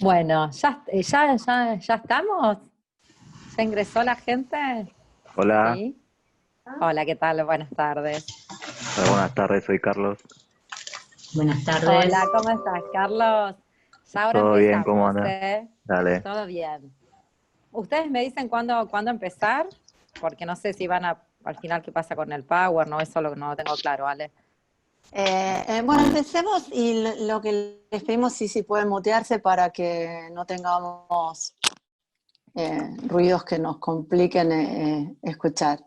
Bueno, ya estamos. ¿Ya ingresó la gente? Hola, Sí. Hola, ¿qué tal? Buenas tardes. buenas tardes, soy Carlos. Buenas tardes. Hola, ¿cómo estás, Carlos? Ya ahora ¿Todo bien? ¿Cómo empezamos, andas? ¿eh? Dale. Todo bien. ¿Ustedes me dicen cuándo empezar? Porque no sé si van al final qué pasa con el Power, ¿no? Eso no lo tengo claro, ¿vale? Bueno, empecemos y lo que les pedimos si pueden mutearse para que no tengamos ruidos que nos compliquen escuchar.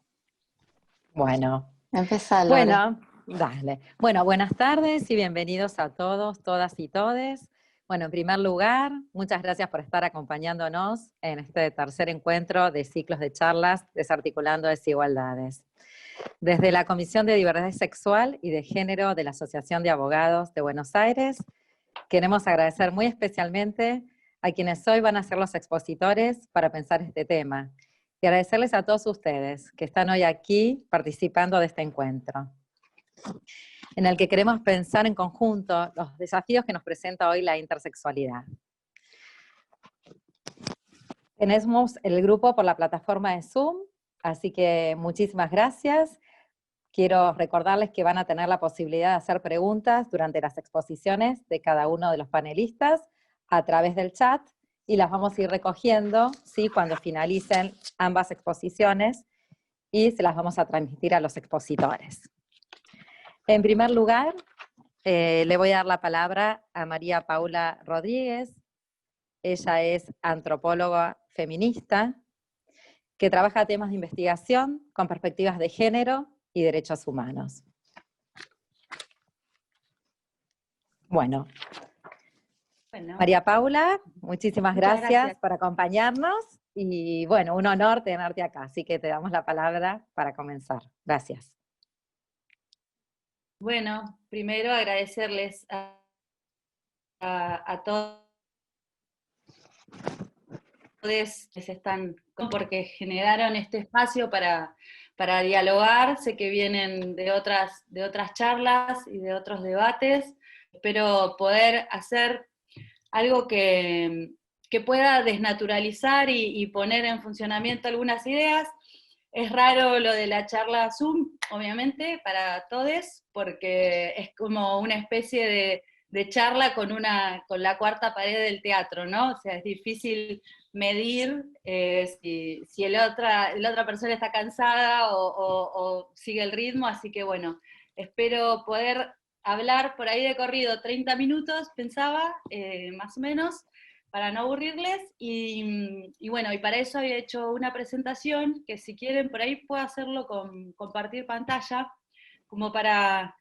Bueno, Empezá, Lore. bueno, dale. Bueno, buenas tardes y bienvenidos a todos, todas y todes. Bueno, en primer lugar, muchas gracias por estar acompañándonos en este tercer encuentro de ciclos de charlas Desarticulando Desigualdades. Desde la Comisión de Diversidad Sexual y de Género de la Asociación de Abogados de Buenos Aires, queremos agradecer muy especialmente a quienes hoy van a ser los expositores para pensar este tema y agradecerles a todos ustedes que están hoy aquí participando de este encuentro, en el que queremos pensar en conjunto los desafíos que nos presenta hoy la intersexualidad. Tenemos el grupo por la plataforma de Zoom, así que muchísimas gracias. Quiero recordarles que van a tener la posibilidad de hacer preguntas durante las exposiciones de cada uno de los panelistas a través del chat y las vamos a ir recogiendo, ¿sí?, cuando finalicen ambas exposiciones y se las vamos a transmitir a los expositores. En primer lugar, le voy a dar la palabra a María Paula Rodríguez. Ella es antropóloga feminista que trabaja temas de investigación con perspectivas de género y derechos humanos. Bueno, María Paula, muchísimas gracias por acompañarnos y bueno, un honor tenerte acá, así que te damos la palabra para comenzar. Gracias. Bueno, primero agradecerles a todos que se están, porque generaron este espacio para dialogar. Sé que vienen de otras charlas y de otros debates. Espero poder hacer algo que pueda desnaturalizar y poner en funcionamiento algunas ideas. Es raro lo de la charla Zoom, obviamente, para todos, porque es como una especie de charla con la cuarta pared del teatro, ¿no? O sea, es difícil medir si la otra persona está cansada o sigue el ritmo, así que bueno, espero poder hablar por ahí de corrido 30 minutos, pensaba, más o menos, para no aburrirles, y bueno, y para eso había hecho una presentación, que si quieren por ahí puedo hacerlo con compartir pantalla, como para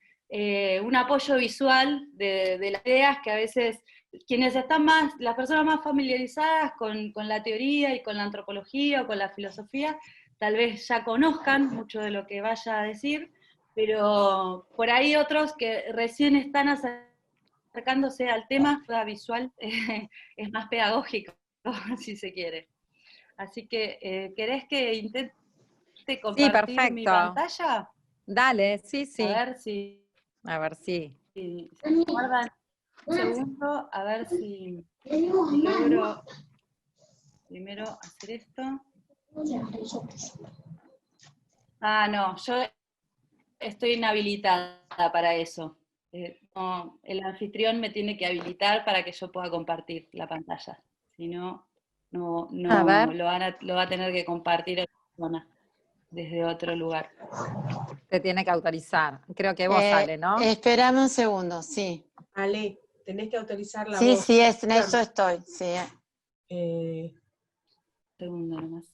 un apoyo visual de las ideas que a veces quienes están las personas más familiarizadas con la teoría y con la antropología o con la filosofía, tal vez ya conozcan mucho de lo que vaya a decir, pero por ahí otros que recién están acercándose al tema, la visual es más pedagógico, si se quiere. Así que, ¿querés que intente Sí, compartir mi perfecto. pantalla? Dale, sí, A sí. ver si A ver, sí. me guardan un segundo, a ver si logro primero hacer esto. Ah, no, yo estoy inhabilitada para eso. No, el anfitrión me tiene que habilitar para que yo pueda compartir la pantalla. Si no, no A ver, lo va a tener que compartir otra persona desde otro lugar. te tiene que autorizar. Creo que vos, Ale, ¿no? Espérame un segundo, sí. Ale, tenés que autorizar la Sí, voz. sí, en eso estoy, sí. Segundo nomás.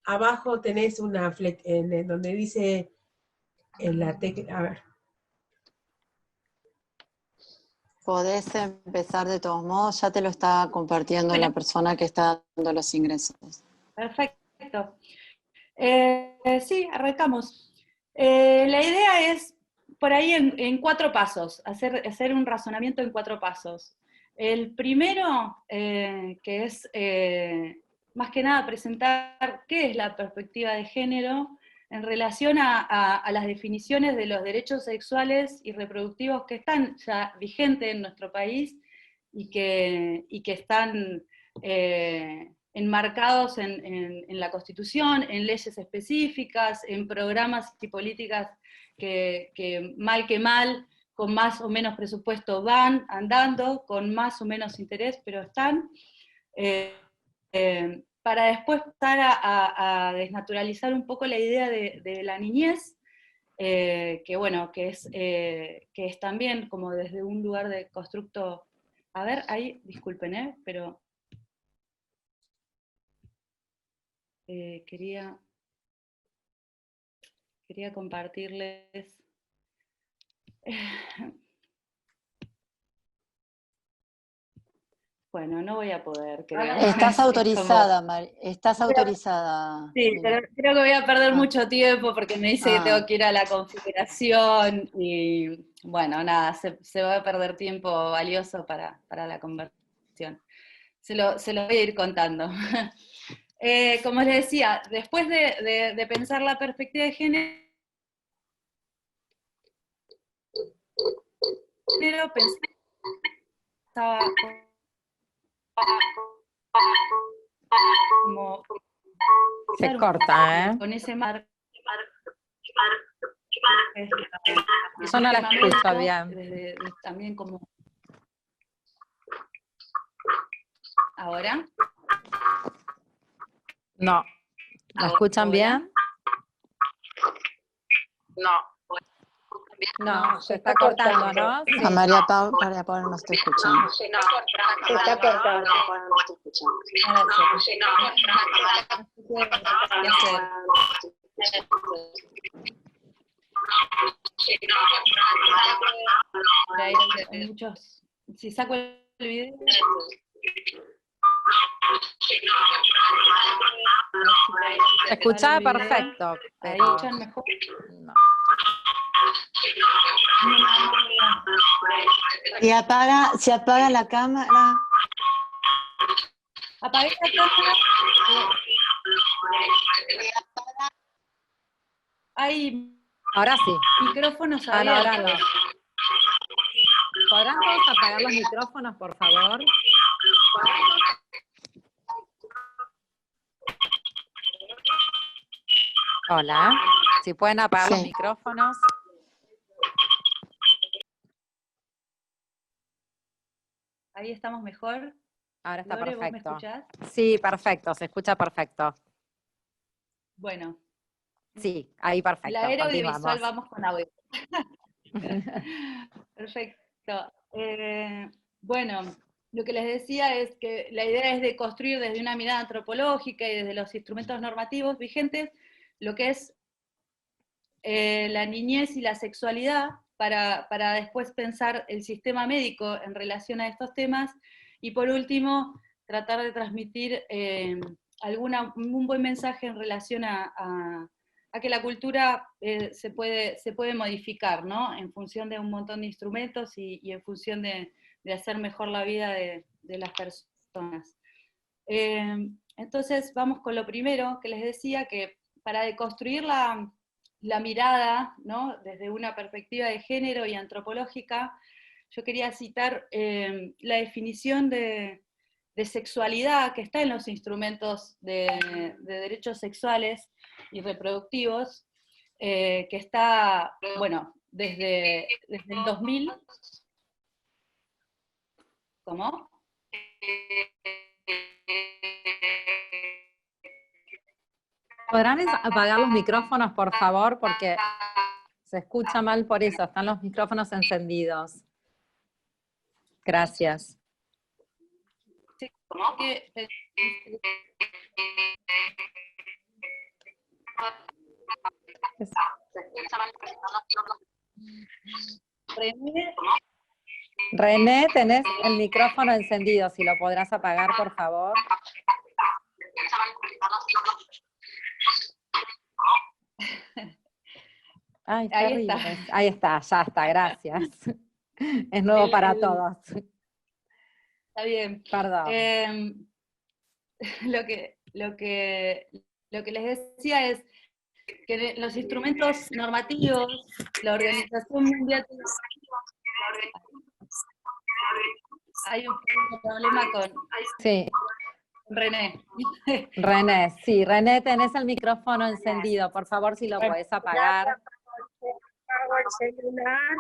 Abajo tenés una en donde dice en la tecla, a ver. Podés empezar de todos modos, ya te lo está compartiendo Bueno, la persona que está dando los ingresos. perfecto. Sí, arrancamos. La idea es, por ahí en 4 pasos, hacer un razonamiento en 4 pasos. El primero, que es más que nada presentar qué es la perspectiva de género en relación a las definiciones de los derechos sexuales y reproductivos que están ya vigentes en nuestro país y que están enmarcados en la Constitución, en leyes específicas, en programas y políticas que mal, con más o menos presupuesto van andando, con más o menos interés, pero están, para después pasar a desnaturalizar un poco la idea de la niñez, que bueno, que es también como desde un lugar de constructo. A ver, ahí, disculpen, pero quería compartirles. Bueno, no voy a poder, creo. Estás autorizada, estás autorizada. Sí, pero creo que voy a perder mucho tiempo porque me dice que tengo que ir a la configuración y bueno, nada, se va a perder tiempo valioso para la conversación. Se lo voy a ir contando. Como les decía, después de pensar la perspectiva de género, pensaba como se corta, con ese mar. Yo no la escucho bien. También como. ¿Ahora? No. ¿La escuchan bien? No, se está cortando, ¿no? Sí. A María Paula no estoy escuchando. Se está cortando. Hay muchos. Si saco el video. Se escuchaba perfecto. Ahí Pero... escuchan mejor. No. Se apaga la cámara. Apagué la cámara. Hay Ahora sí. micrófonos Ahora abiertos. no. ¿Podrán todos apagar los micrófonos, por favor? Hola. Si pueden apagar los micrófonos. Ahí estamos mejor. Ahora está Lore, ¿vos me perfecto. escuchás? Sí, perfecto, se escucha perfecto. Bueno. Sí, ahí perfecto. La era audiovisual, continuamos. vamos con audio. Perfecto. Bueno, lo que les decía es que la idea es de construir desde una mirada antropológica y desde los instrumentos normativos vigentes lo que es la niñez y la sexualidad para después pensar el sistema médico en relación a estos temas y por último tratar de transmitir un buen mensaje en relación a que la cultura se puede modificar, ¿no? En función de un montón de instrumentos y en función de hacer mejor la vida de las personas. Entonces vamos con lo primero que les decía, que para deconstruir la mirada, ¿no? Desde una perspectiva de género y antropológica, yo quería citar la definición de sexualidad que está en los instrumentos de derechos sexuales y reproductivos, que está, bueno, desde el 2000. ¿Cómo? ¿Podrán apagar los micrófonos, por favor? Porque se escucha mal por eso, están los micrófonos encendidos. Gracias. Sí, ¿cómo? René, tenés el micrófono encendido, si lo podrás apagar, por favor. Ay, Ahí terrible. está. Ahí está, ya está, gracias. Es nuevo para todos. Está bien. Perdón. Lo que les decía es que los instrumentos normativos, la Organización Mundial hay un problema con Sí, René. René, sí, René, tenés el micrófono encendido, por favor, si lo podés apagar. Apago el celular.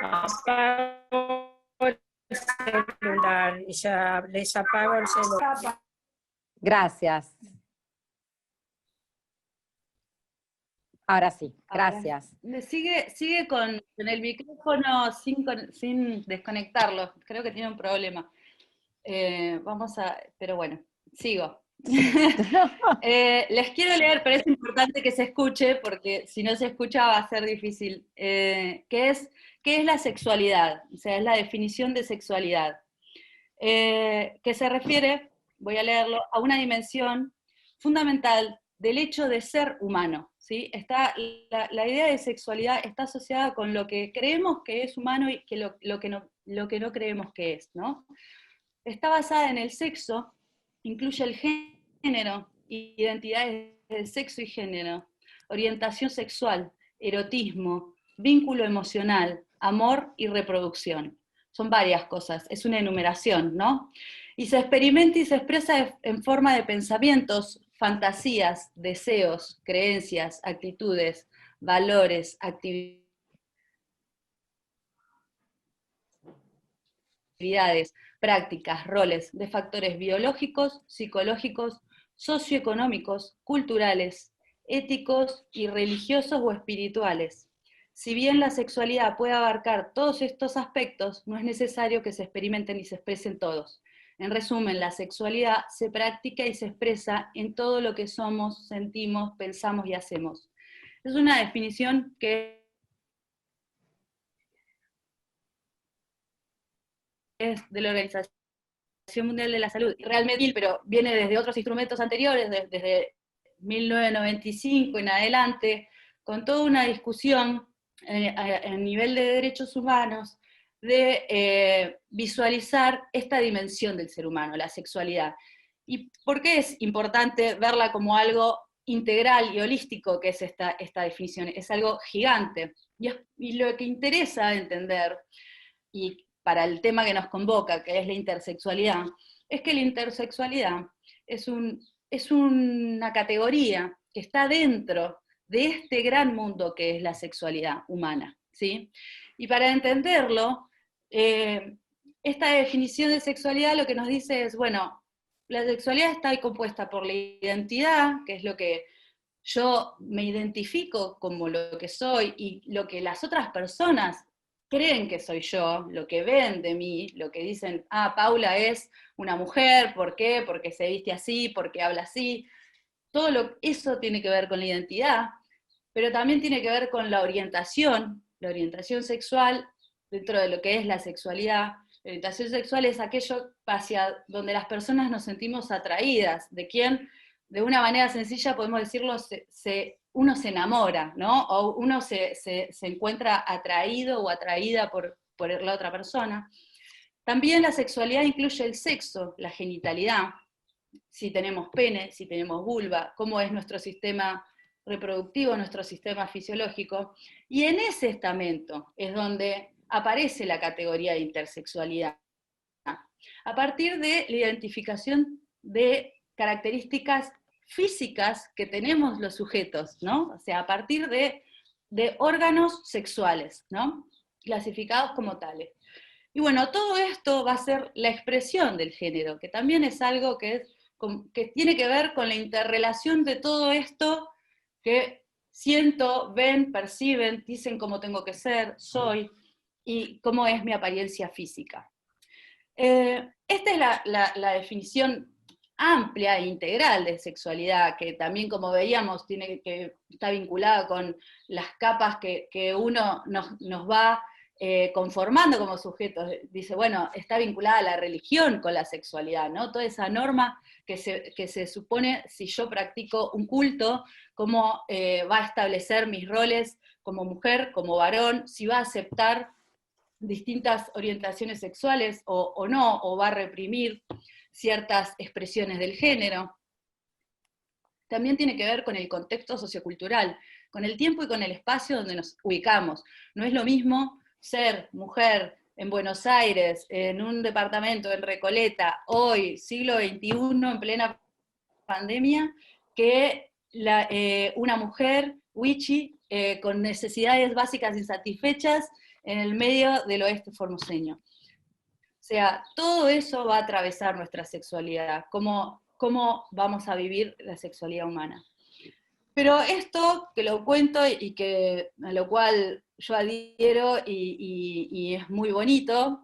Apago el celular. Y ya les apago el celular. Gracias. Ahora sí, Ahora, gracias. sigue con el micrófono sin desconectarlo. Creo que tiene un problema. Pero bueno, sigo. Les quiero leer, pero es importante que se escuche, porque si no se escucha va a ser difícil. ¿Qué es la sexualidad? O sea, es la definición de sexualidad. Que se refiere, voy a leerlo, a una dimensión fundamental del hecho de ser humano. ¿Sí? La idea de sexualidad está asociada con lo que creemos que es humano y que lo que no creemos que es, ¿no? Está basada en el sexo, incluye el género, identidades de sexo y género, orientación sexual, erotismo, vínculo emocional, amor y reproducción. Son varias cosas, es una enumeración, ¿no? Y se experimenta y se expresa en forma de pensamientos, fantasías, deseos, creencias, actitudes, valores, actividades, prácticas, roles de factores biológicos, psicológicos, socioeconómicos, culturales, éticos y religiosos o espirituales. Si bien la sexualidad puede abarcar todos estos aspectos, no es necesario que se experimenten y se expresen todos. En resumen, la sexualidad se practica y se expresa en todo lo que somos, sentimos, pensamos y hacemos. Es una definición que es de la Organización Mundial de la Salud, realmente, pero viene desde otros instrumentos anteriores, desde 1995 en adelante, con toda una discusión a nivel de derechos humanos de visualizar esta dimensión del ser humano, la sexualidad. ¿Y por qué es importante verla como algo integral y holístico que es esta definición? Es algo gigante. Y lo que interesa entender, y para el tema que nos convoca, que es la intersexualidad, es que la intersexualidad es una categoría que está dentro de este gran mundo que es la sexualidad humana, ¿sí? Y para entenderlo, esta definición de sexualidad lo que nos dice es, bueno, la sexualidad está compuesta por la identidad, que es lo que yo me identifico como lo que soy, y lo que las otras personas creen que soy yo, lo que ven de mí, lo que dicen, Paula es una mujer, ¿por qué? Porque se viste así, porque habla así. Eso tiene que ver con la identidad, pero también tiene que ver con la orientación sexual dentro de lo que es la sexualidad. La orientación sexual es aquello hacia donde las personas nos sentimos atraídas, de quien, de una manera sencilla podemos decirlo, uno se enamora, ¿no? O uno se encuentra atraído o atraída por la otra persona. También la sexualidad incluye el sexo, la genitalidad, si tenemos pene, si tenemos vulva, cómo es nuestro sistema reproductivo, nuestro sistema fisiológico, y en ese estamento es donde aparece la categoría de intersexualidad, a partir de la identificación de características físicas que tenemos los sujetos, ¿no? O sea, a partir de órganos sexuales, ¿no? Clasificados como tales. Y bueno, todo esto va a ser la expresión del género, que también es algo que tiene que ver con la interrelación de todo esto que siento, ven, perciben, dicen cómo tengo que ser, soy, y cómo es mi apariencia física. Esta es la definición amplia e integral de sexualidad, que también, como veíamos, está vinculada con las capas que uno nos va conformando como sujetos. Dice, bueno, está vinculada a la religión con la sexualidad, ¿no? Toda esa norma que se supone, si yo practico un culto, cómo va a establecer mis roles como mujer, como varón, si va a aceptar distintas orientaciones sexuales o no, o va a reprimir ciertas expresiones del género. También tiene que ver con el contexto sociocultural, con el tiempo y con el espacio donde nos ubicamos. No es lo mismo ser mujer en Buenos Aires, en un departamento en Recoleta, hoy, siglo XXI, en plena pandemia, que una mujer, Wichi, con necesidades básicas insatisfechas en el medio del oeste formoseño. O sea, todo eso va a atravesar nuestra sexualidad, cómo vamos a vivir la sexualidad humana. Pero esto, que lo cuento y a lo cual yo adhiero y es muy bonito,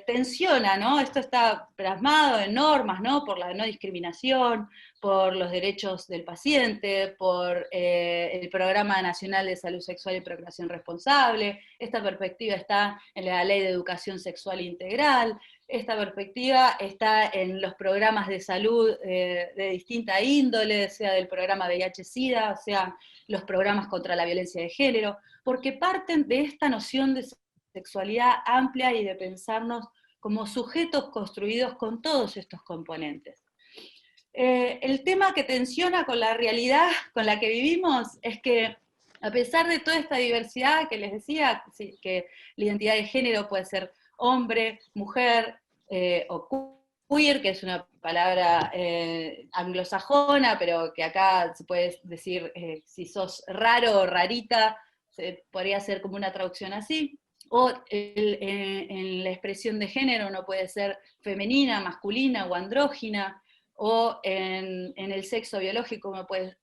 tensiona, ¿no? Esto está plasmado en normas, ¿no? Por la no discriminación, por los derechos del paciente, por el Programa Nacional de Salud Sexual y Procreación Responsable. Esta perspectiva está en la Ley de Educación Sexual Integral. Esta perspectiva está en los programas de salud de distinta índole, sea del programa VIH-Sida, sea los programas contra la violencia de género, porque parten de esta noción de sexualidad amplia y de pensarnos como sujetos construidos con todos estos componentes. El tema que tensiona con la realidad con la que vivimos es que, a pesar de toda esta diversidad que les decía, sí, que la identidad de género puede ser hombre, mujer, o queer, que es una palabra anglosajona, pero que acá se puede decir, si sos raro o rarita, podría ser como una traducción así, o en la expresión de género uno puede ser femenina, masculina o andrógina, o en el sexo biológico uno puede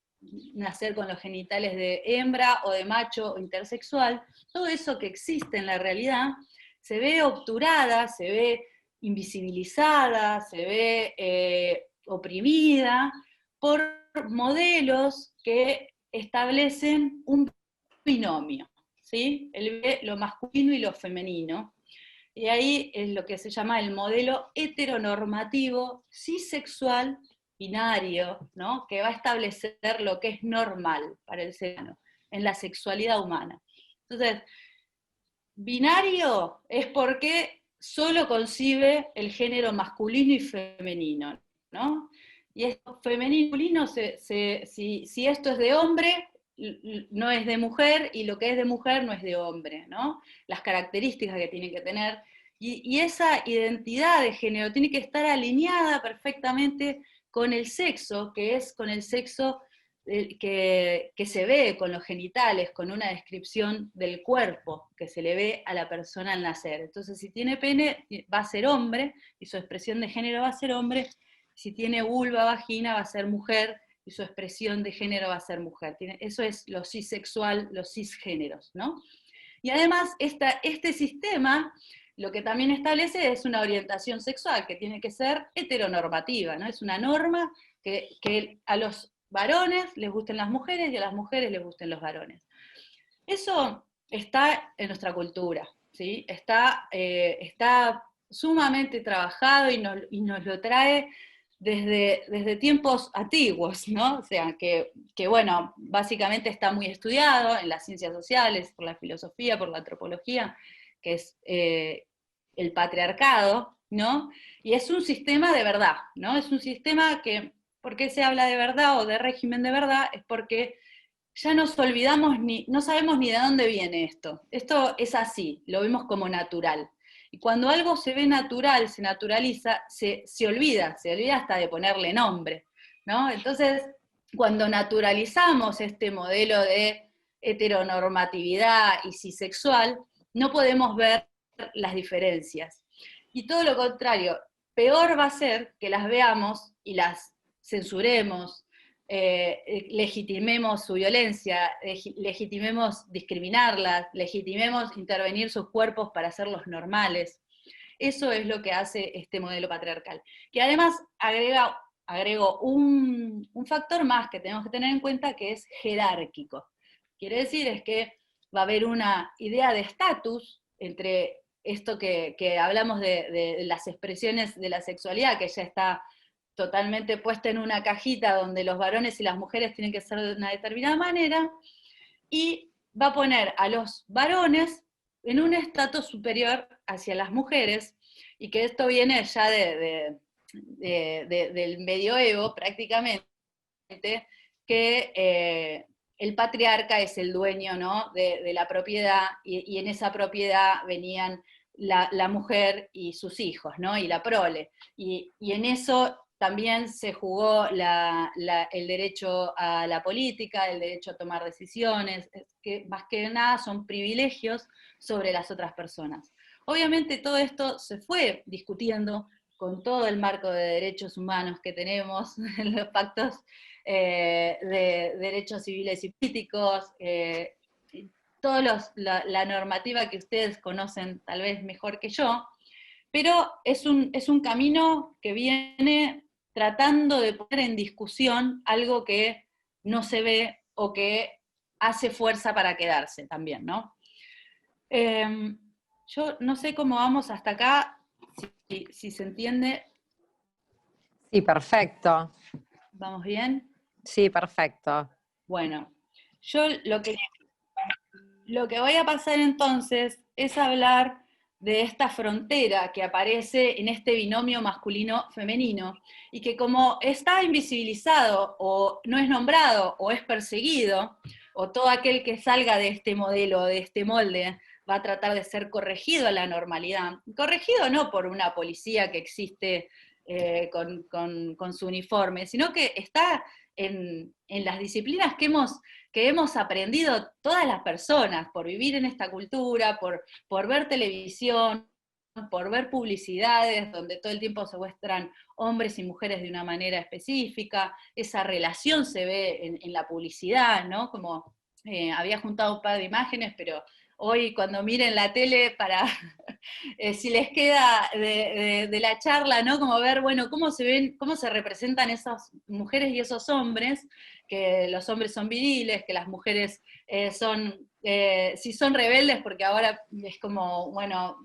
nacer con los genitales de hembra o de macho o intersexual. Todo eso que existe en la realidad se ve obturada, se ve invisibilizada, se ve oprimida por modelos que establecen un binomio, ¿sí? Lo masculino y lo femenino. Y ahí es lo que se llama el modelo heteronormativo, cisexual, binario, ¿no? Que va a establecer lo que es normal para el ser humano, en la sexualidad humana. Entonces, binario es porque solo concibe el género masculino y femenino, ¿no? Y esto femenino y masculino, si esto es de hombre, no es de mujer, y lo que es de mujer no es de hombre, ¿no? Las características que tienen que tener, y esa identidad de género tiene que estar alineada perfectamente con el sexo, que es con el sexo que se ve con los genitales, con una descripción del cuerpo que se le ve a la persona al nacer. Entonces, si tiene pene, va a ser hombre, y su expresión de género va a ser hombre. Si tiene vulva, vagina, va a ser mujer, y su expresión de género va a ser mujer. Eso es lo cisexual, los cisgéneros, ¿no? Y además, este sistema lo que también establece es una orientación sexual que tiene que ser heteronormativa, ¿no? Es una norma que a los varones les gusten las mujeres y a las mujeres les gusten los varones. Eso está en nuestra cultura, ¿sí? Está sumamente trabajado y nos lo trae desde tiempos antiguos, ¿no? O sea, que bueno, básicamente está muy estudiado en las ciencias sociales, por la filosofía, por la antropología, que es el patriarcado, ¿no? Y es un sistema de verdad, ¿no? Es un sistema que, ¿por qué se habla de verdad o de régimen de verdad? Es porque ya nos olvidamos, no sabemos ni de dónde viene esto. Esto es así, lo vemos como natural. Y cuando algo se ve natural, se naturaliza, se olvida hasta de ponerle nombre, ¿no? Entonces, cuando naturalizamos este modelo de heteronormatividad y cisexual, no podemos ver las diferencias. Y todo lo contrario, peor va a ser que las veamos y las censuremos, legitimemos su violencia, legitimemos discriminarlas, legitimemos intervenir sus cuerpos para hacerlos normales. Eso es lo que hace este modelo patriarcal. Que además agrego un factor más que tenemos que tener en cuenta, que es jerárquico. Quiere decir es que va a haber una idea de estatus entre esto que hablamos de las expresiones de la sexualidad, que ya está totalmente puesta en una cajita donde los varones y las mujeres tienen que ser de una determinada manera, y va a poner a los varones en un estatus superior hacia las mujeres, y que esto viene ya del medioevo prácticamente, que el patriarca es el dueño, ¿no?, de la propiedad, y en esa propiedad venían la mujer y sus hijos, ¿no? Y la prole. Y en eso también se jugó el derecho a la política, el derecho a tomar decisiones, que más que nada son privilegios sobre las otras personas. Obviamente todo esto se fue discutiendo con todo el marco de derechos humanos que tenemos, en los pactos de derechos civiles y políticos, toda la normativa que ustedes conocen tal vez mejor que yo, pero es un camino que viene tratando de poner en discusión algo que no se ve o que hace fuerza para quedarse también, ¿no? Yo no sé cómo vamos hasta acá, si se entiende. Sí, perfecto. ¿Vamos bien? Sí, perfecto. Bueno, yo lo que voy a pasar entonces es hablar de esta frontera que aparece en este binomio masculino-femenino, y que como está invisibilizado, o no es nombrado, o es perseguido, o todo aquel que salga de este modelo, de este molde, va a tratar de ser corregido a la normalidad. Corregido no por una policía que existe con su uniforme, sino que está en las disciplinas que hemos aprendido todas las personas, por vivir en esta cultura, por ver televisión, por ver publicidades donde todo el tiempo se muestran hombres y mujeres de una manera específica. Esa relación se ve en la publicidad, ¿no? Como había juntado un par de imágenes, pero hoy cuando miren la tele, para si les queda de la charla, ¿no? Como ver, bueno, cómo se representan esas mujeres y esos hombres, que los hombres son viriles, que las mujeres sí son rebeldes, porque ahora es como, bueno,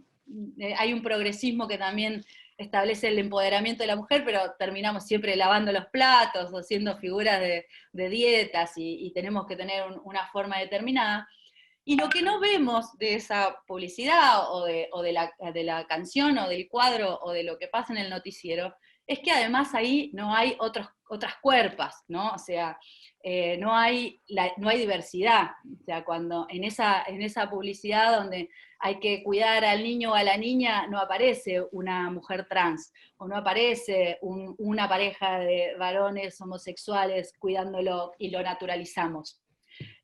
hay un progresismo que también establece el empoderamiento de la mujer, pero terminamos siempre lavando los platos o siendo figuras de dietas, y tenemos que tener una forma determinada. Y lo que no vemos de esa publicidad o de la canción o del cuadro o de lo que pasa en el noticiero es que además ahí no hay otras cuerpas, ¿no? O sea, no hay diversidad. O sea, cuando en esa publicidad donde hay que cuidar al niño o a la niña, no aparece una mujer trans, o no aparece una pareja de varones homosexuales cuidándolo y lo naturalizamos.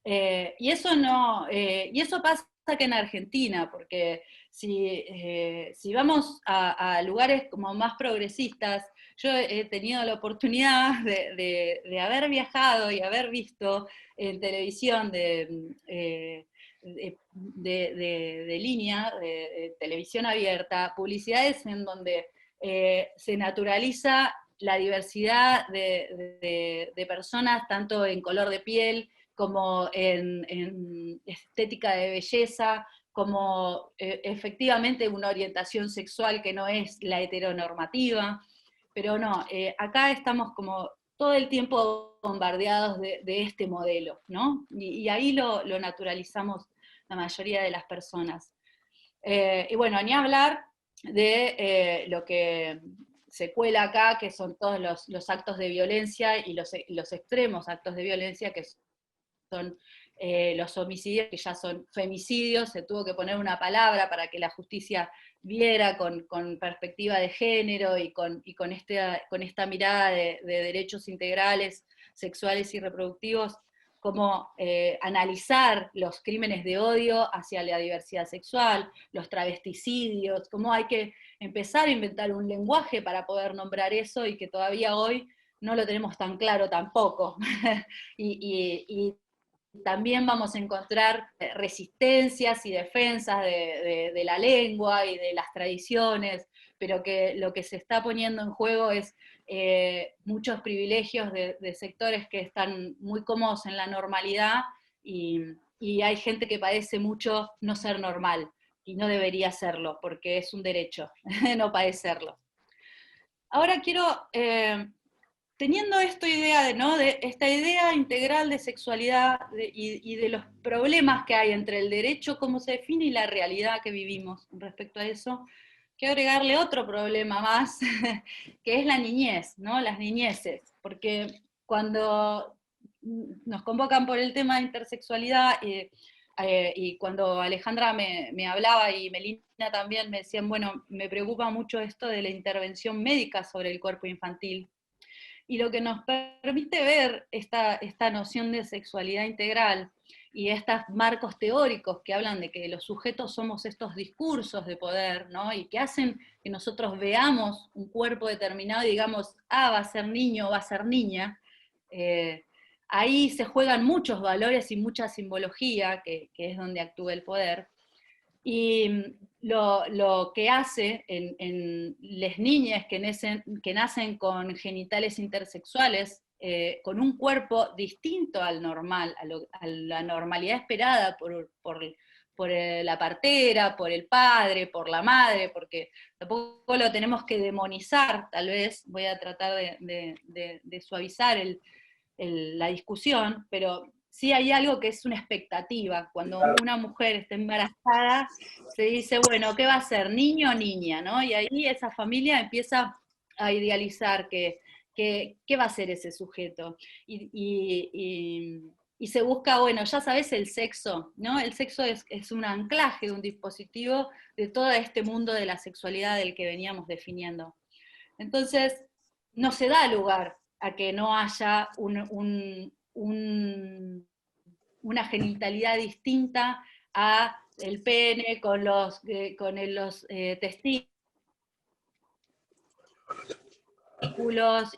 Y eso pasa que en Argentina, porque si vamos a lugares como más progresistas, yo he tenido la oportunidad de haber viajado y haber visto en televisión de línea, de televisión abierta, publicidades en donde se naturaliza la diversidad de personas, tanto en color de piel, como en estética de belleza, como efectivamente una orientación sexual que no es la heteronormativa, pero no, acá estamos como todo el tiempo bombardeados de este modelo, ¿no? Y ahí lo naturalizamos la mayoría de las personas. Y bueno, ni hablar de lo que se cuela acá, que son todos los actos de violencia y los extremos actos de violencia, que son los homicidios, que ya son femicidios. Se tuvo que poner una palabra para que la justicia viera con perspectiva de género y con esta mirada de derechos integrales, sexuales y reproductivos, cómo analizar los crímenes de odio hacia la diversidad sexual, los travesticidios, cómo hay que empezar a inventar un lenguaje para poder nombrar eso, y que todavía hoy no lo tenemos tan claro tampoco. y también vamos a encontrar resistencias y defensas de la lengua y de las tradiciones, pero que lo que se está poniendo en juego es muchos privilegios de sectores que están muy cómodos en la normalidad, y hay gente que padece mucho no ser normal, y no debería serlo, porque es un derecho no padecerlo. Ahora quiero... teniendo esta idea, ¿no? De esta idea integral de sexualidad y de los problemas que hay entre el derecho, cómo se define, y la realidad que vivimos respecto a eso, quiero agregarle otro problema más, que es la niñez, ¿no? Las niñeces, porque cuando nos convocan por el tema de intersexualidad, y cuando Alejandra me hablaba y Melina también me decían, bueno, me preocupa mucho esto de la intervención médica sobre el cuerpo infantil. Y lo que nos permite ver esta noción de sexualidad integral y estos marcos teóricos que hablan de que los sujetos somos estos discursos de poder, ¿no? Y que hacen que nosotros veamos un cuerpo determinado y digamos, va a ser niño, va a ser niña. Ahí se juegan muchos valores y mucha simbología, que es donde actúa el poder. Y lo que hace en las niñas que nacen con genitales intersexuales, con un cuerpo distinto al normal, a la normalidad esperada por la partera, por el padre, por la madre, porque tampoco lo tenemos que demonizar, tal vez, voy a tratar de suavizar la discusión, pero sí hay algo que es una expectativa. Cuando una mujer está embarazada, se dice, bueno, ¿qué va a ser? ¿Niño o niña? ¿No? Y ahí esa familia empieza a idealizar qué va a ser ese sujeto. Y se busca, bueno, ya sabes, el sexo, ¿no? El sexo es un anclaje, un dispositivo de todo este mundo de la sexualidad del que veníamos definiendo. Entonces, no se da lugar a que no haya una genitalidad distinta a el pene con los testículos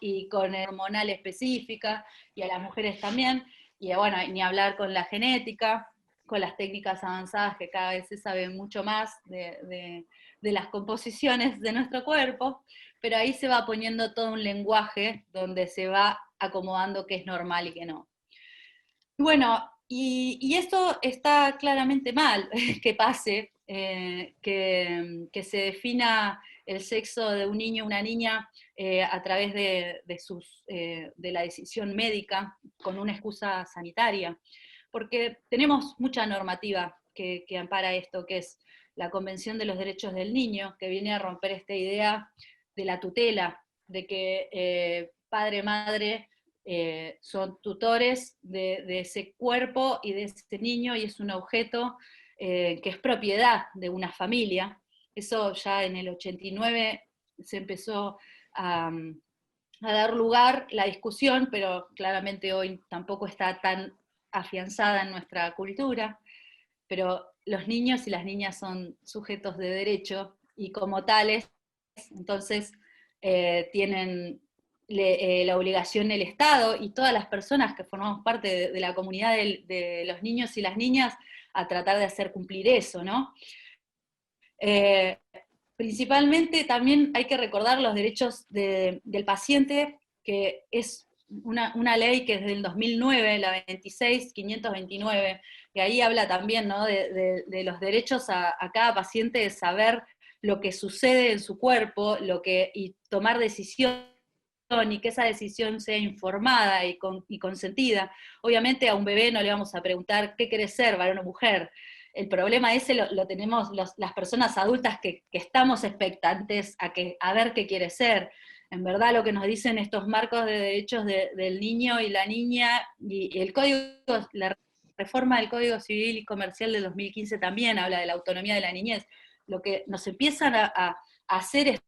y con hormonal específica, y a las mujeres también, y bueno, ni hablar con la genética, con las técnicas avanzadas que cada vez se sabe mucho más de las composiciones de nuestro cuerpo, pero ahí se va poniendo todo un lenguaje donde se va acomodando qué es normal y qué no. Bueno, y esto está claramente mal que pase, que se defina el sexo de un niño o una niña a través de la decisión médica con una excusa sanitaria, porque tenemos mucha normativa que ampara esto, que es la Convención de los Derechos del Niño, que viene a romper esta idea de la tutela, de que padre, madre, son tutores de ese cuerpo y de ese niño, y es un objeto que es propiedad de una familia. Eso ya en el 89 se empezó a dar lugar la discusión, pero claramente hoy tampoco está tan afianzada en nuestra cultura, pero los niños y las niñas son sujetos de derecho, y como tales, entonces tienen la obligación del Estado y todas las personas que formamos parte de la comunidad de los niños y las niñas a tratar de hacer cumplir eso, ¿no? Principalmente también hay que recordar los derechos del paciente, que es una ley que es del 2009, la 26.529, que ahí habla también, ¿no?, de los derechos a cada paciente de saber lo que sucede en su cuerpo, y tomar decisión, y que esa decisión sea informada y consentida. Obviamente a un bebé no le vamos a preguntar qué querés ser, varón o mujer. El problema ese lo tenemos las personas adultas que estamos expectantes a ver qué quiere ser. En verdad lo que nos dicen estos marcos de derechos del niño y la niña, y el código, la reforma del Código Civil y Comercial del 2015 también habla de la autonomía de la niñez. Lo que nos empiezan a hacer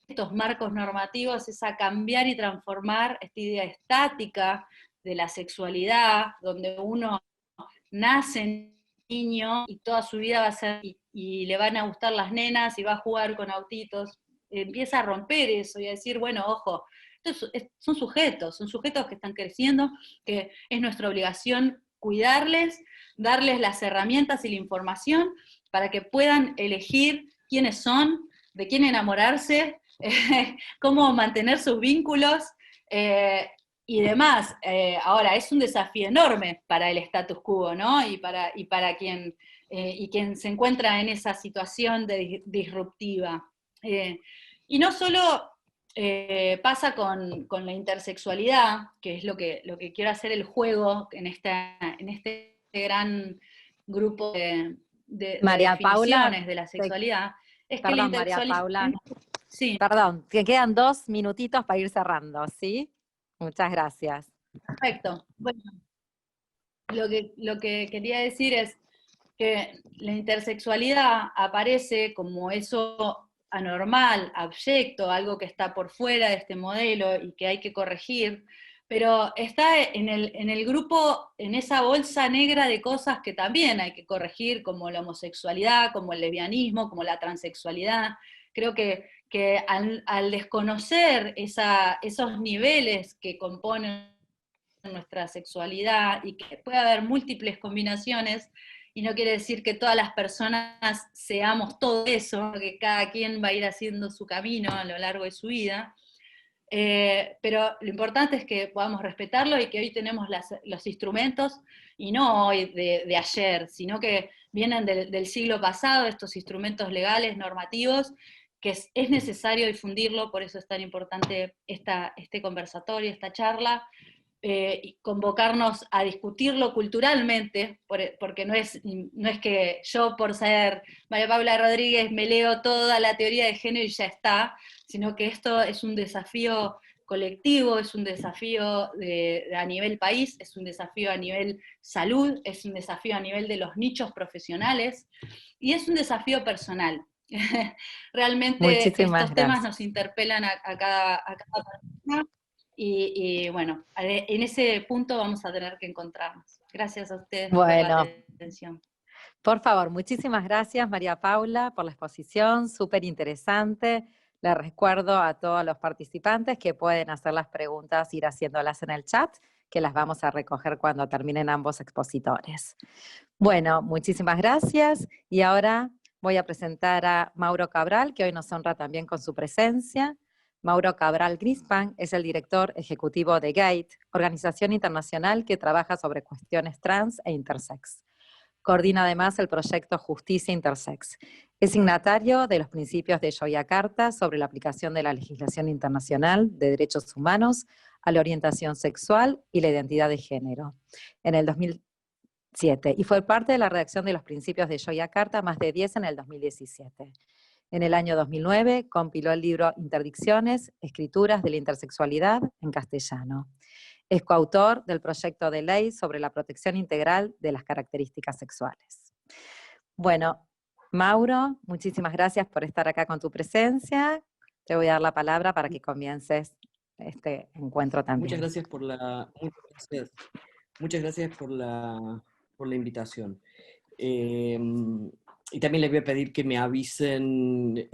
estos marcos normativos es a cambiar y transformar esta idea estática de la sexualidad, donde uno nace niño y toda su vida va a ser, y le van a gustar las nenas y va a jugar con autitos. Empieza a romper eso y a decir, bueno, ojo, son sujetos que están creciendo, que es nuestra obligación cuidarles, darles las herramientas y la información para que puedan elegir quiénes son, de quién enamorarse, cómo mantener sus vínculos, y demás. Ahora, es un desafío enorme para el status quo, ¿no? Y para quien se encuentra en esa situación disruptiva. Y no solo pasa con la intersexualidad, que es lo que quiero hacer el juego en este gran grupo de María definiciones Paula, de la sexualidad, es que la perdón, María intersexualidad... Paula, Sí. perdón, que quedan 2 minutitos para ir cerrando, ¿sí? Muchas gracias. Perfecto. Bueno, lo que quería decir es, que la intersexualidad aparece como eso anormal, abyecto, algo que está por fuera de este modelo y que hay que corregir, pero está en el grupo, en esa bolsa negra de cosas que también hay que corregir, como la homosexualidad, como el lesbianismo, como la transexualidad. Creo que al desconocer esos niveles que componen nuestra sexualidad y que puede haber múltiples combinaciones, y no quiere decir que todas las personas seamos todo eso, que cada quien va a ir haciendo su camino a lo largo de su vida, pero lo importante es que podamos respetarlo y que hoy tenemos los instrumentos, y no hoy de ayer, sino que vienen del siglo pasado, estos instrumentos legales, normativos, que es necesario difundirlo, por eso es tan importante este conversatorio, esta charla, y convocarnos a discutirlo culturalmente, porque no es que yo por ser María Paula Rodríguez me leo toda la teoría de género y ya está, sino que esto es un desafío colectivo, es un desafío a nivel país, es un desafío a nivel salud, es un desafío a nivel de los nichos profesionales, y es un desafío personal. Realmente estos temas nos interpelan a cada persona, y bueno, en ese punto vamos a tener que encontrarnos. Gracias a ustedes por la atención. Por favor, muchísimas gracias María Paula por la exposición, súper interesante. Les recuerdo a todos los participantes que pueden hacer las preguntas, ir haciéndolas en el chat, que las vamos a recoger cuando terminen ambos expositores. Bueno, muchísimas gracias, y ahora voy a presentar a Mauro Cabral, que hoy nos honra también con su presencia. Mauro Cabral Grispan es el director ejecutivo de GATE, organización internacional que trabaja sobre cuestiones trans e intersex. Coordina además el proyecto Justicia Intersex. Es signatario de los principios de Yogyakarta sobre la aplicación de la legislación internacional de derechos humanos a la orientación sexual y la identidad de género en el 2007, y fue parte de la redacción de los principios de Yogyakarta, más de 10 en el 2017. En el año 2009 compiló el libro Interdicciones, Escrituras de la Intersexualidad en castellano. Es coautor del proyecto de ley sobre la protección integral de las características sexuales. Bueno, Mauro, muchísimas gracias por estar acá con tu presencia. Te voy a dar la palabra para que comiences este encuentro también. Muchas gracias por la invitación. Y también les voy a pedir que me avisen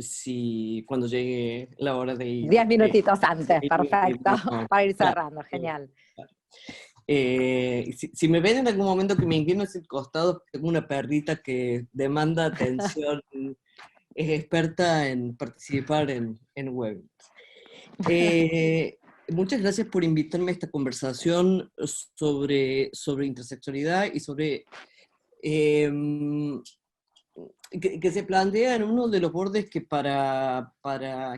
cuando llegue la hora de ir. 10 minutitos antes, perfecto, para ir cerrando, genial. Si me ven en algún momento que me inclino hacia el costado, tengo una perrita que demanda atención, es experta en participar en webinars. Muchas gracias por invitarme a esta conversación sobre intersexualidad y sobre... que se plantea en uno de los bordes que para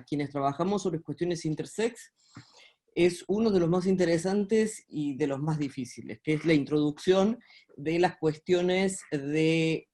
quienes trabajamos sobre cuestiones intersex es uno de los más interesantes y de los más difíciles, que es la introducción de las cuestiones de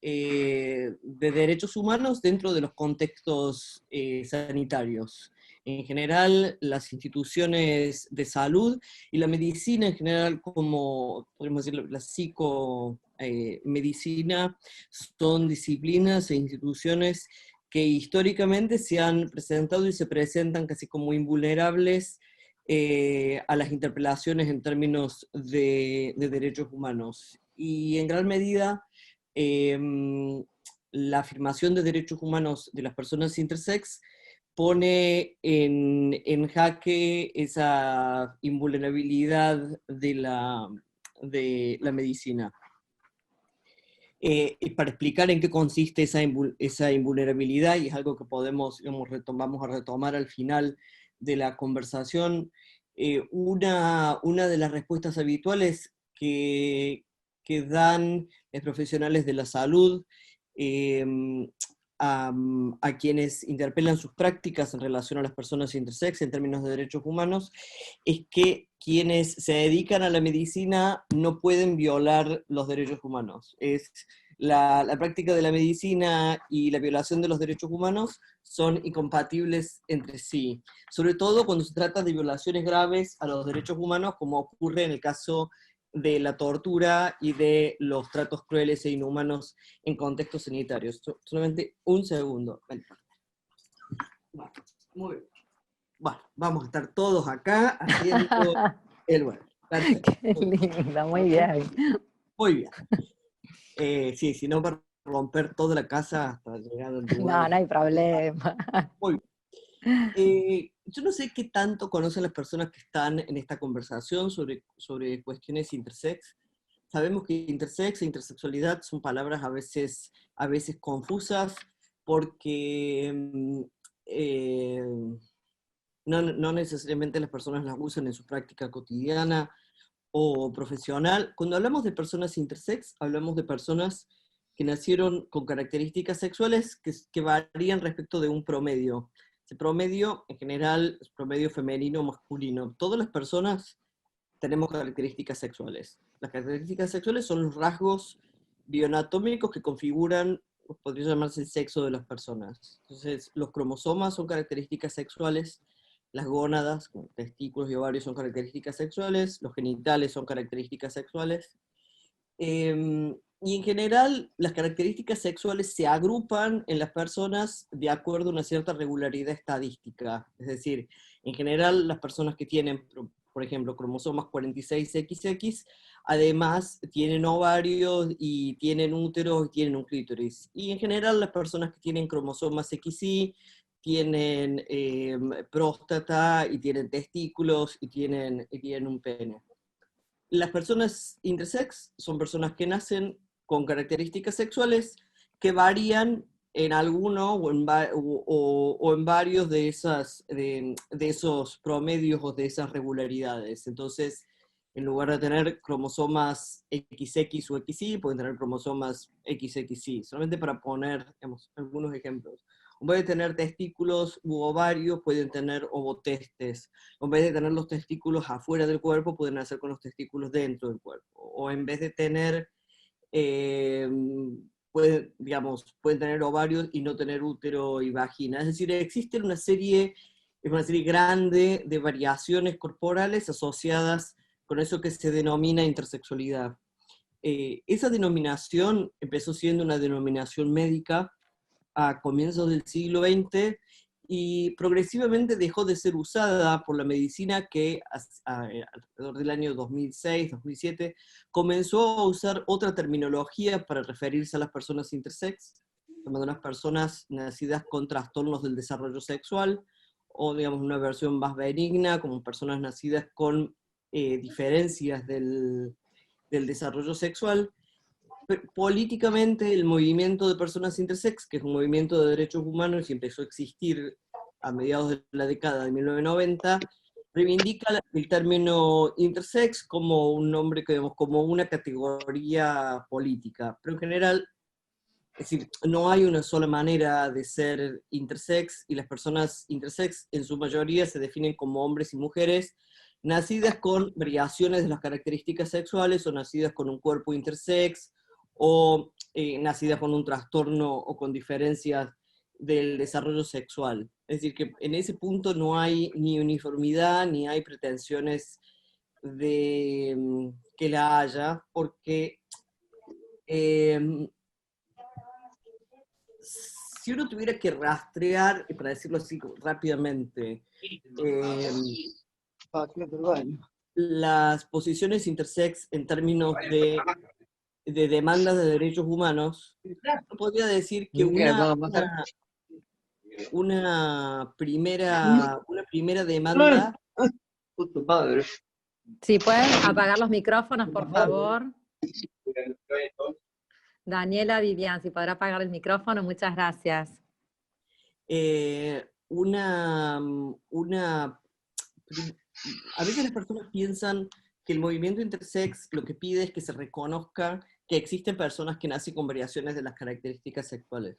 derechos humanos dentro de los contextos sanitarios. En general, las instituciones de salud y la medicina en general, como podemos decir, la psicomedicina, son disciplinas e instituciones que históricamente se han presentado y se presentan casi como invulnerables a las interpelaciones en términos de derechos humanos. Y en gran medida, la afirmación de derechos humanos de las personas intersex pone en jaque esa invulnerabilidad de la medicina. Y para explicar en qué consiste esa invulnerabilidad, y es algo que vamos a retomar al final de la conversación, una de las respuestas habituales que dan los profesionales de la salud a quienes interpelan sus prácticas en relación a las personas intersex en términos de derechos humanos, es que quienes se dedican a la medicina no pueden violar los derechos humanos. La práctica de la medicina y la violación de los derechos humanos son incompatibles entre sí, sobre todo cuando se trata de violaciones graves a los derechos humanos, como ocurre en el caso de la tortura y de los tratos crueles e inhumanos en contextos sanitarios. Solamente un segundo. Bueno, muy bien. Bueno, vamos a estar todos acá haciendo el web. Perfecto. Qué lindo, muy bien. Muy bien. Sí, si no va a romper toda la casa hasta llegar al lugar. No, no hay problema. Muy bien. Yo no sé qué tanto conocen las personas que están en esta conversación sobre cuestiones intersex. Sabemos que intersex e intersexualidad son palabras a veces confusas porque no necesariamente las personas las usan en su práctica cotidiana o profesional. Cuando hablamos de personas intersex, hablamos de personas que nacieron con características sexuales que varían respecto de un promedio. Ese promedio, en general, es promedio femenino o masculino. Todas las personas tenemos características sexuales. Las características sexuales son los rasgos bioanatómicos que configuran, podría llamarse el sexo de las personas. Entonces, los cromosomas son características sexuales, las gónadas, como testículos y ovarios, son características sexuales, los genitales son características sexuales. Y en general, las características sexuales se agrupan en las personas de acuerdo a una cierta regularidad estadística. Es decir, en general, las personas que tienen, por ejemplo, cromosomas 46XX, además tienen ovarios y tienen úteros y tienen un clítoris. Y en general, las personas que tienen cromosomas XY tienen próstata y tienen testículos y tienen un pene. Las personas intersex son personas que nacen con características sexuales que varían en alguno o en varios de esos promedios o de esas regularidades. Entonces, en lugar de tener cromosomas XX o XY, pueden tener cromosomas XXY, solamente para poner algunos ejemplos. En vez de tener testículos u ovarios, pueden tener ovotestes. En vez de tener los testículos afuera del cuerpo, pueden nacer con los testículos dentro del cuerpo. O en vez de tener, pueden tener ovarios y no tener útero y vagina. Es decir, existe una serie grande de variaciones corporales asociadas con eso que se denomina intersexualidad. Esa denominación empezó siendo una denominación médica a comienzos del siglo XX y progresivamente dejó de ser usada por la medicina que alrededor del año 2006, 2007, comenzó a usar otra terminología para referirse a las personas intersex, llamando a las personas nacidas con trastornos del desarrollo sexual, o digamos una versión más benigna, como personas nacidas con diferencias del desarrollo sexual. Políticamente, el movimiento de personas intersex, que es un movimiento de derechos humanos y empezó a existir a mediados de la década de 1990, reivindica el término intersex como un nombre, como una categoría política. Pero en general, es decir, no hay una sola manera de ser intersex, y las personas intersex en su mayoría se definen como hombres y mujeres, nacidas con variaciones de las características sexuales, o nacidas con un cuerpo intersex, o nacidas con un trastorno o con diferencias del desarrollo sexual. Es decir, que en ese punto no hay ni uniformidad, ni hay pretensiones de que la haya, porque si uno tuviera que rastrear, para decirlo así rápidamente, las posiciones intersex en términos de demandas de derechos humanos, podría decir que una primera demanda. Si pueden apagar los micrófonos, por favor. Daniela, Vivian, si podrá apagar el micrófono, muchas gracias. A veces las personas piensan que el movimiento intersex lo que pide es que se reconozca que existen personas que nacen con variaciones de las características sexuales.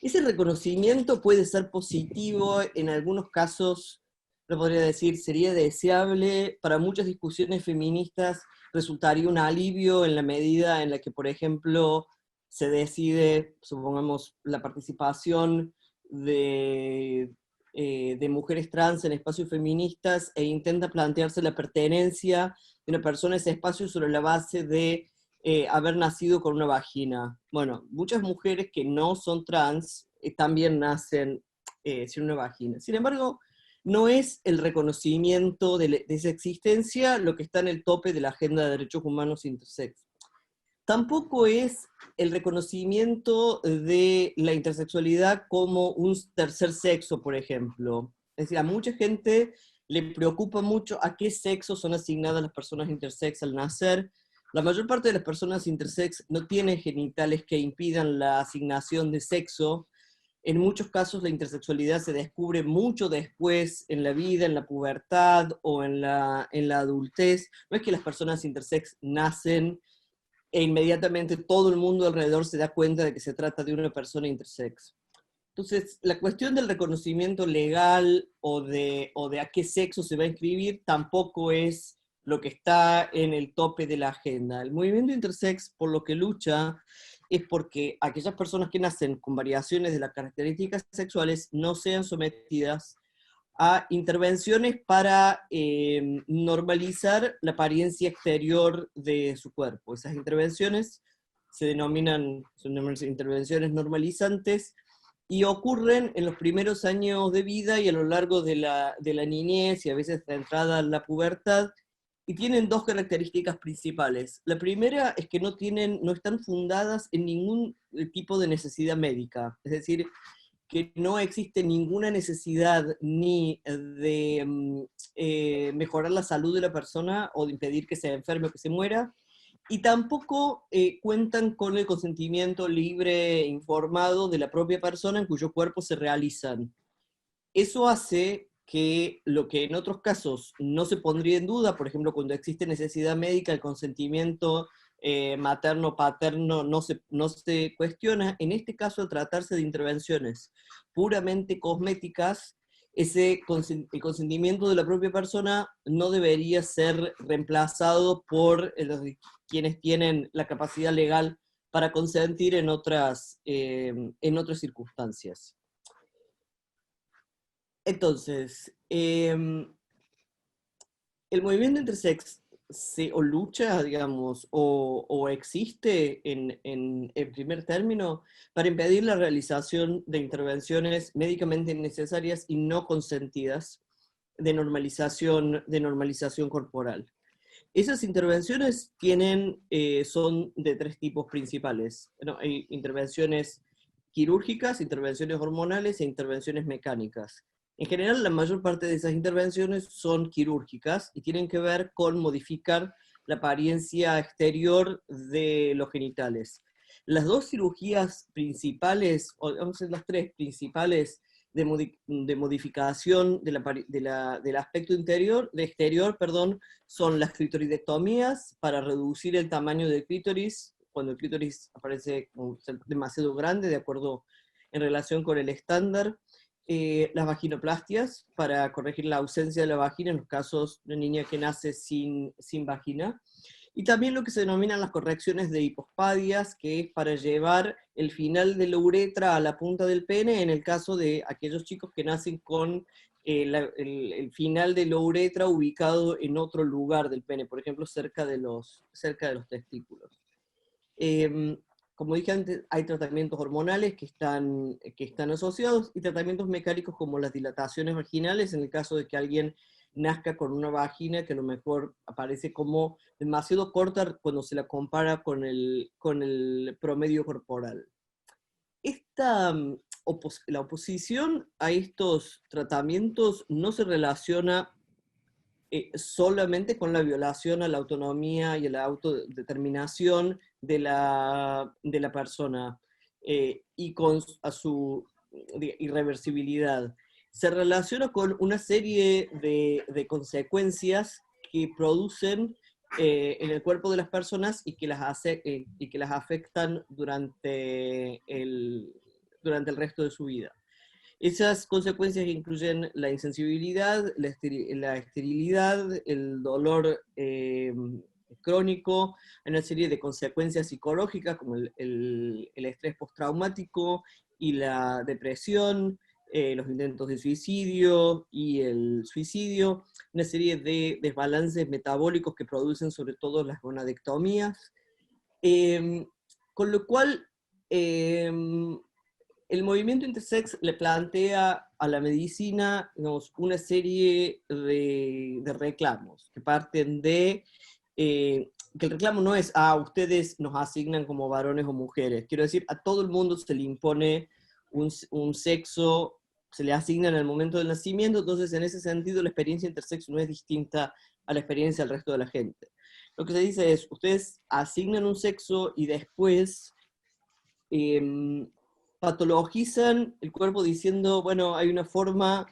Ese reconocimiento puede ser positivo, en algunos casos, lo podría decir, sería deseable. Para muchas discusiones feministas resultaría un alivio en la medida en la que, por ejemplo, se decide, supongamos, la participación de de mujeres trans en espacios feministas e intenta plantearse la pertenencia de una persona a ese espacio sobre la base de haber nacido con una vagina. Bueno, muchas mujeres que no son trans también nacen sin una vagina. Sin embargo, no es el reconocimiento de esa existencia lo que está en el tope de la agenda de derechos humanos intersex. Tampoco es el reconocimiento de la intersexualidad como un tercer sexo, por ejemplo. Es decir, a mucha gente le preocupa mucho a qué sexo son asignadas las personas intersex al nacer. La mayor parte de las personas intersex no tienen genitales que impidan la asignación de sexo. En muchos casos la intersexualidad se descubre mucho después en la vida, en la pubertad o en la adultez. No es que las personas intersex nacen e inmediatamente todo el mundo alrededor se da cuenta de que se trata de una persona intersex. Entonces, la cuestión del reconocimiento legal o de a qué sexo se va a inscribir tampoco es lo que está en el tope de la agenda. El movimiento intersex, por lo que lucha, es porque aquellas personas que nacen con variaciones de las características sexuales no sean sometidas a intervenciones para normalizar la apariencia exterior de su cuerpo. Esas intervenciones son intervenciones normalizantes y ocurren en los primeros años de vida y a lo largo de la niñez y a veces de entrada a la pubertad, y tienen dos características principales. La primera es que no están fundadas en ningún tipo de necesidad médica, es decir, que no existe ninguna necesidad ni de mejorar la salud de la persona o de impedir que se enferme o que se muera, y tampoco cuentan con el consentimiento libre e informado de la propia persona en cuyo cuerpo se realizan. Eso hace que lo que en otros casos no se pondría en duda, por ejemplo, cuando existe necesidad médica, el consentimiento materno-paterno no se cuestiona. En este caso, al tratarse de intervenciones puramente cosméticas, el consentimiento de la propia persona no debería ser reemplazado por quienes tienen la capacidad legal para consentir en otras circunstancias. Entonces, el movimiento intersex o lucha, digamos, o existe en primer término para impedir la realización de intervenciones médicamente innecesarias y no consentidas de normalización corporal. Esas intervenciones son de tres tipos principales. Hay intervenciones quirúrgicas, intervenciones hormonales e intervenciones mecánicas. En general, la mayor parte de esas intervenciones son quirúrgicas y tienen que ver con modificar la apariencia exterior de los genitales. Las dos cirugías principales, o vamos a decir las tres principales de modificación del aspecto exterior, son las clitoridectomías para reducir el tamaño del clítoris, cuando el clítoris aparece demasiado grande en relación con el estándar. Las vaginoplastias para corregir la ausencia de la vagina en los casos de niña que nace sin vagina, y también lo que se denominan las correcciones de hipospadias, que es para llevar el final de la uretra a la punta del pene en el caso de aquellos chicos que nacen con el final de la uretra ubicado en otro lugar del pene, por ejemplo cerca de los testículos. Como dije antes, hay tratamientos hormonales que están asociados y tratamientos mecánicos como las dilataciones vaginales en el caso de que alguien nazca con una vagina que a lo mejor aparece como demasiado corta cuando se la compara con el promedio corporal. La oposición a estos tratamientos no se relaciona solamente con la violación a la autonomía y a la autodeterminación de la persona y a su irreversibilidad. Se relaciona con una serie de consecuencias que producen en el cuerpo de las personas y que las afectan durante el resto de su vida. Esas consecuencias incluyen la insensibilidad, la esterilidad, el dolor crónico, una serie de consecuencias psicológicas como el estrés postraumático y la depresión, los intentos de suicidio y el suicidio, una serie de desbalances metabólicos que producen sobre todo las gonadectomías, con lo cual el movimiento intersex le plantea a la medicina, digamos, una serie de reclamos que parten de que el reclamo no es ustedes nos asignan como varones o mujeres, quiero decir, a todo el mundo se le impone un sexo, se le asigna en el momento del nacimiento, entonces en ese sentido la experiencia intersexo no es distinta a la experiencia del resto de la gente. Lo que se dice es, ustedes asignan un sexo y después patologizan el cuerpo diciendo, bueno, hay una forma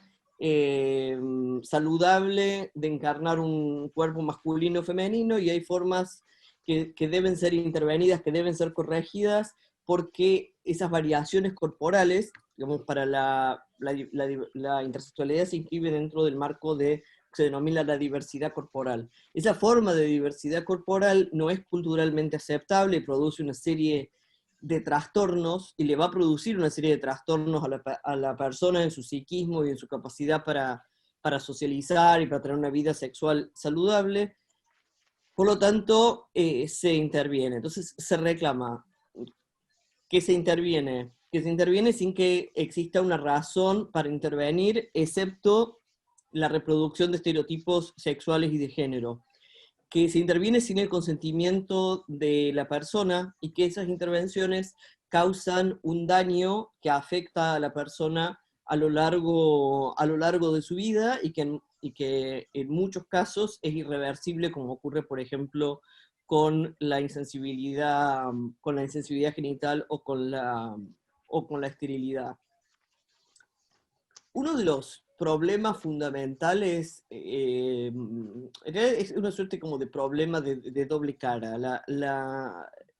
saludable de encarnar un cuerpo masculino o femenino, y hay formas que deben ser intervenidas, que deben ser corregidas, porque esas variaciones corporales, digamos, para la intersexualidad se inscribe dentro del marco de que se denomina la diversidad corporal. Esa forma de diversidad corporal no es culturalmente aceptable y produce una serie de trastornos, y le va a producir una serie de trastornos a la persona en su psiquismo y en su capacidad para socializar y para tener una vida sexual saludable. Por lo tanto, se interviene. Entonces se reclama que se interviene sin que exista una razón para intervenir, excepto la reproducción de estereotipos sexuales y de género, que se interviene sin el consentimiento de la persona, y que esas intervenciones causan un daño que afecta a la persona a lo largo de su vida, y que en muchos casos es irreversible, como ocurre, por ejemplo, con la insensibilidad genital o con la esterilidad. Uno de los problemas fundamentales, en realidad es una suerte como de problema de doble cara.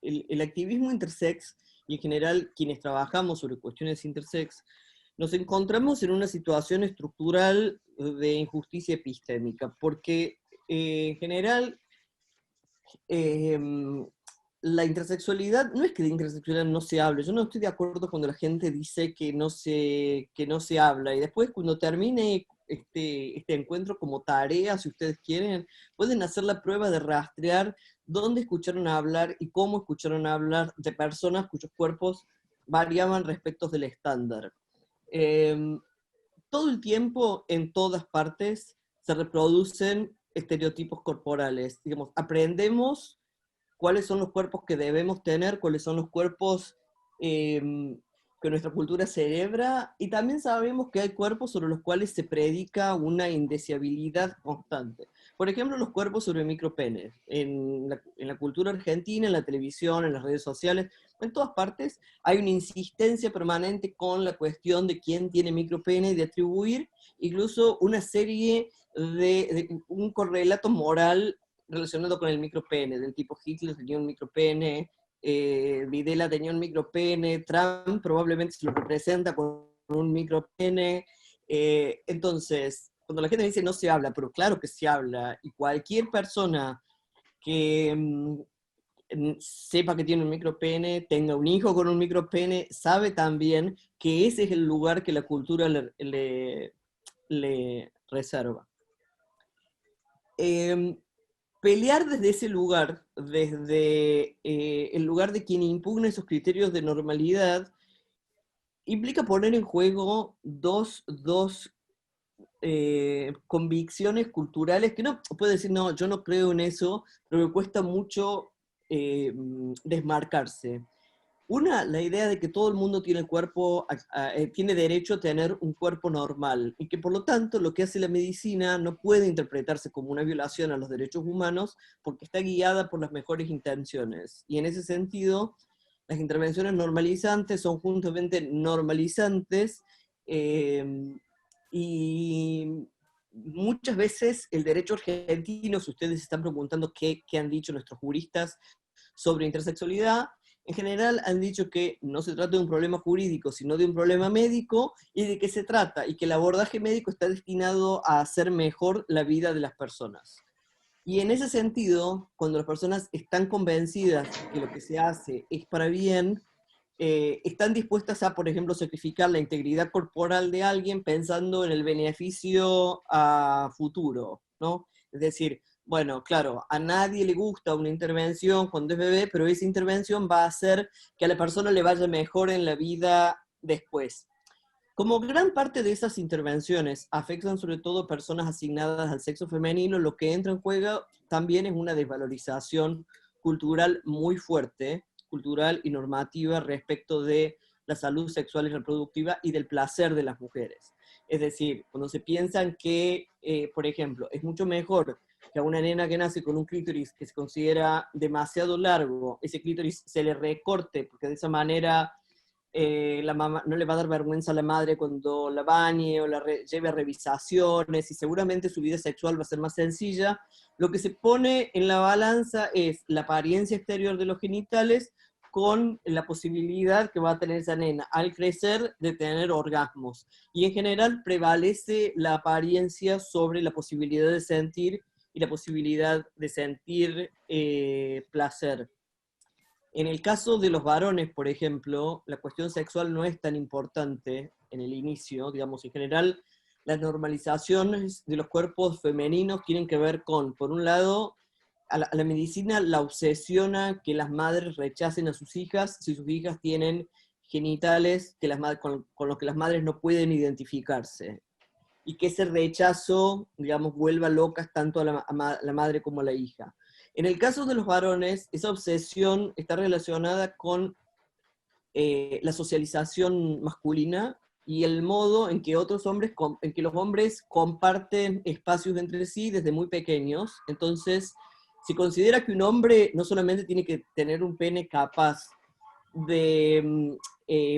El activismo intersex, y en general quienes trabajamos sobre cuestiones intersex, nos encontramos en una situación estructural de injusticia epistémica, porque en general la intersexualidad, no es que de intersexualidad no se hable, yo no estoy de acuerdo cuando la gente dice que no se habla, y después cuando termine este encuentro como tarea, si ustedes quieren, pueden hacer la prueba de rastrear dónde escucharon hablar y cómo escucharon hablar de personas cuyos cuerpos variaban respecto del estándar. Todo el tiempo, en todas partes, se reproducen estereotipos corporales. Digamos, aprendemos cuáles son los cuerpos que debemos tener, cuáles son los cuerpos que nuestra cultura celebra, y también sabemos que hay cuerpos sobre los cuales se predica una indeseabilidad constante. Por ejemplo, los cuerpos sobre micropenes. En la cultura argentina, en la televisión, en las redes sociales, en todas partes, hay una insistencia permanente con la cuestión de quién tiene micropene, y de atribuir incluso una serie de un correlato moral relacionado con el micropene, del tipo Hitler tenía un micropene, Videla tenía un micropene, Trump probablemente se lo representa con un micropene. Entonces, cuando la gente dice no se habla, pero claro que se habla, y cualquier persona que sepa que tiene un micropene, tenga un hijo con un micropene, sabe también que ese es el lugar que la cultura le reserva. Pelear desde ese lugar, desde el lugar de quien impugna esos criterios de normalidad, implica poner en juego dos convicciones culturales que no puede decir, no, yo no creo en eso, pero me cuesta mucho desmarcarse. Una, la idea de que todo el mundo tiene tiene derecho a tener un cuerpo normal, y que por lo tanto lo que hace la medicina no puede interpretarse como una violación a los derechos humanos, porque está guiada por las mejores intenciones. Y en ese sentido, las intervenciones normalizantes son justamente normalizantes, y muchas veces el derecho argentino, si ustedes se están preguntando qué han dicho nuestros juristas sobre intersexualidad, en general han dicho que no se trata de un problema jurídico, sino de un problema médico, y de qué se trata, y que el abordaje médico está destinado a hacer mejor la vida de las personas. Y en ese sentido, cuando las personas están convencidas que lo que se hace es para bien, están dispuestas a, por ejemplo, sacrificar la integridad corporal de alguien pensando en el beneficio a futuro, ¿no? Es decir, bueno, claro, a nadie le gusta una intervención cuando es bebé, pero esa intervención va a hacer que a la persona le vaya mejor en la vida después. Como gran parte de esas intervenciones afectan sobre todo personas asignadas al sexo femenino, lo que entra en juego también es una desvalorización cultural muy fuerte, cultural y normativa respecto de la salud sexual y reproductiva y del placer de las mujeres. Es decir, cuando se piensan que, por ejemplo, es mucho mejor que a una nena que nace con un clítoris que se considera demasiado largo, ese clítoris se le recorte, porque de esa manera la mamá no le va a dar vergüenza a la madre cuando la bañe o la lleve a revisaciones, y seguramente su vida sexual va a ser más sencilla. Lo que se pone en la balanza es la apariencia exterior de los genitales con la posibilidad que va a tener esa nena al crecer de tener orgasmos. Y en general prevalece la apariencia sobre la posibilidad de sentir y la posibilidad de sentir placer. En el caso de los varones, por ejemplo, la cuestión sexual no es tan importante en el inicio, digamos, en general, las normalizaciones de los cuerpos femeninos tienen que ver con, por un lado, a la medicina la obsesiona que las madres rechacen a sus hijas si sus hijas tienen genitales que con los que las madres no pueden identificarse, y que ese rechazo, digamos, vuelva locas tanto a la madre como a la hija. En el caso de los varones, esa obsesión está relacionada con la socialización masculina y el modo en que los hombres comparten espacios entre sí desde muy pequeños. Entonces, se considera que un hombre no solamente tiene que tener un pene capaz de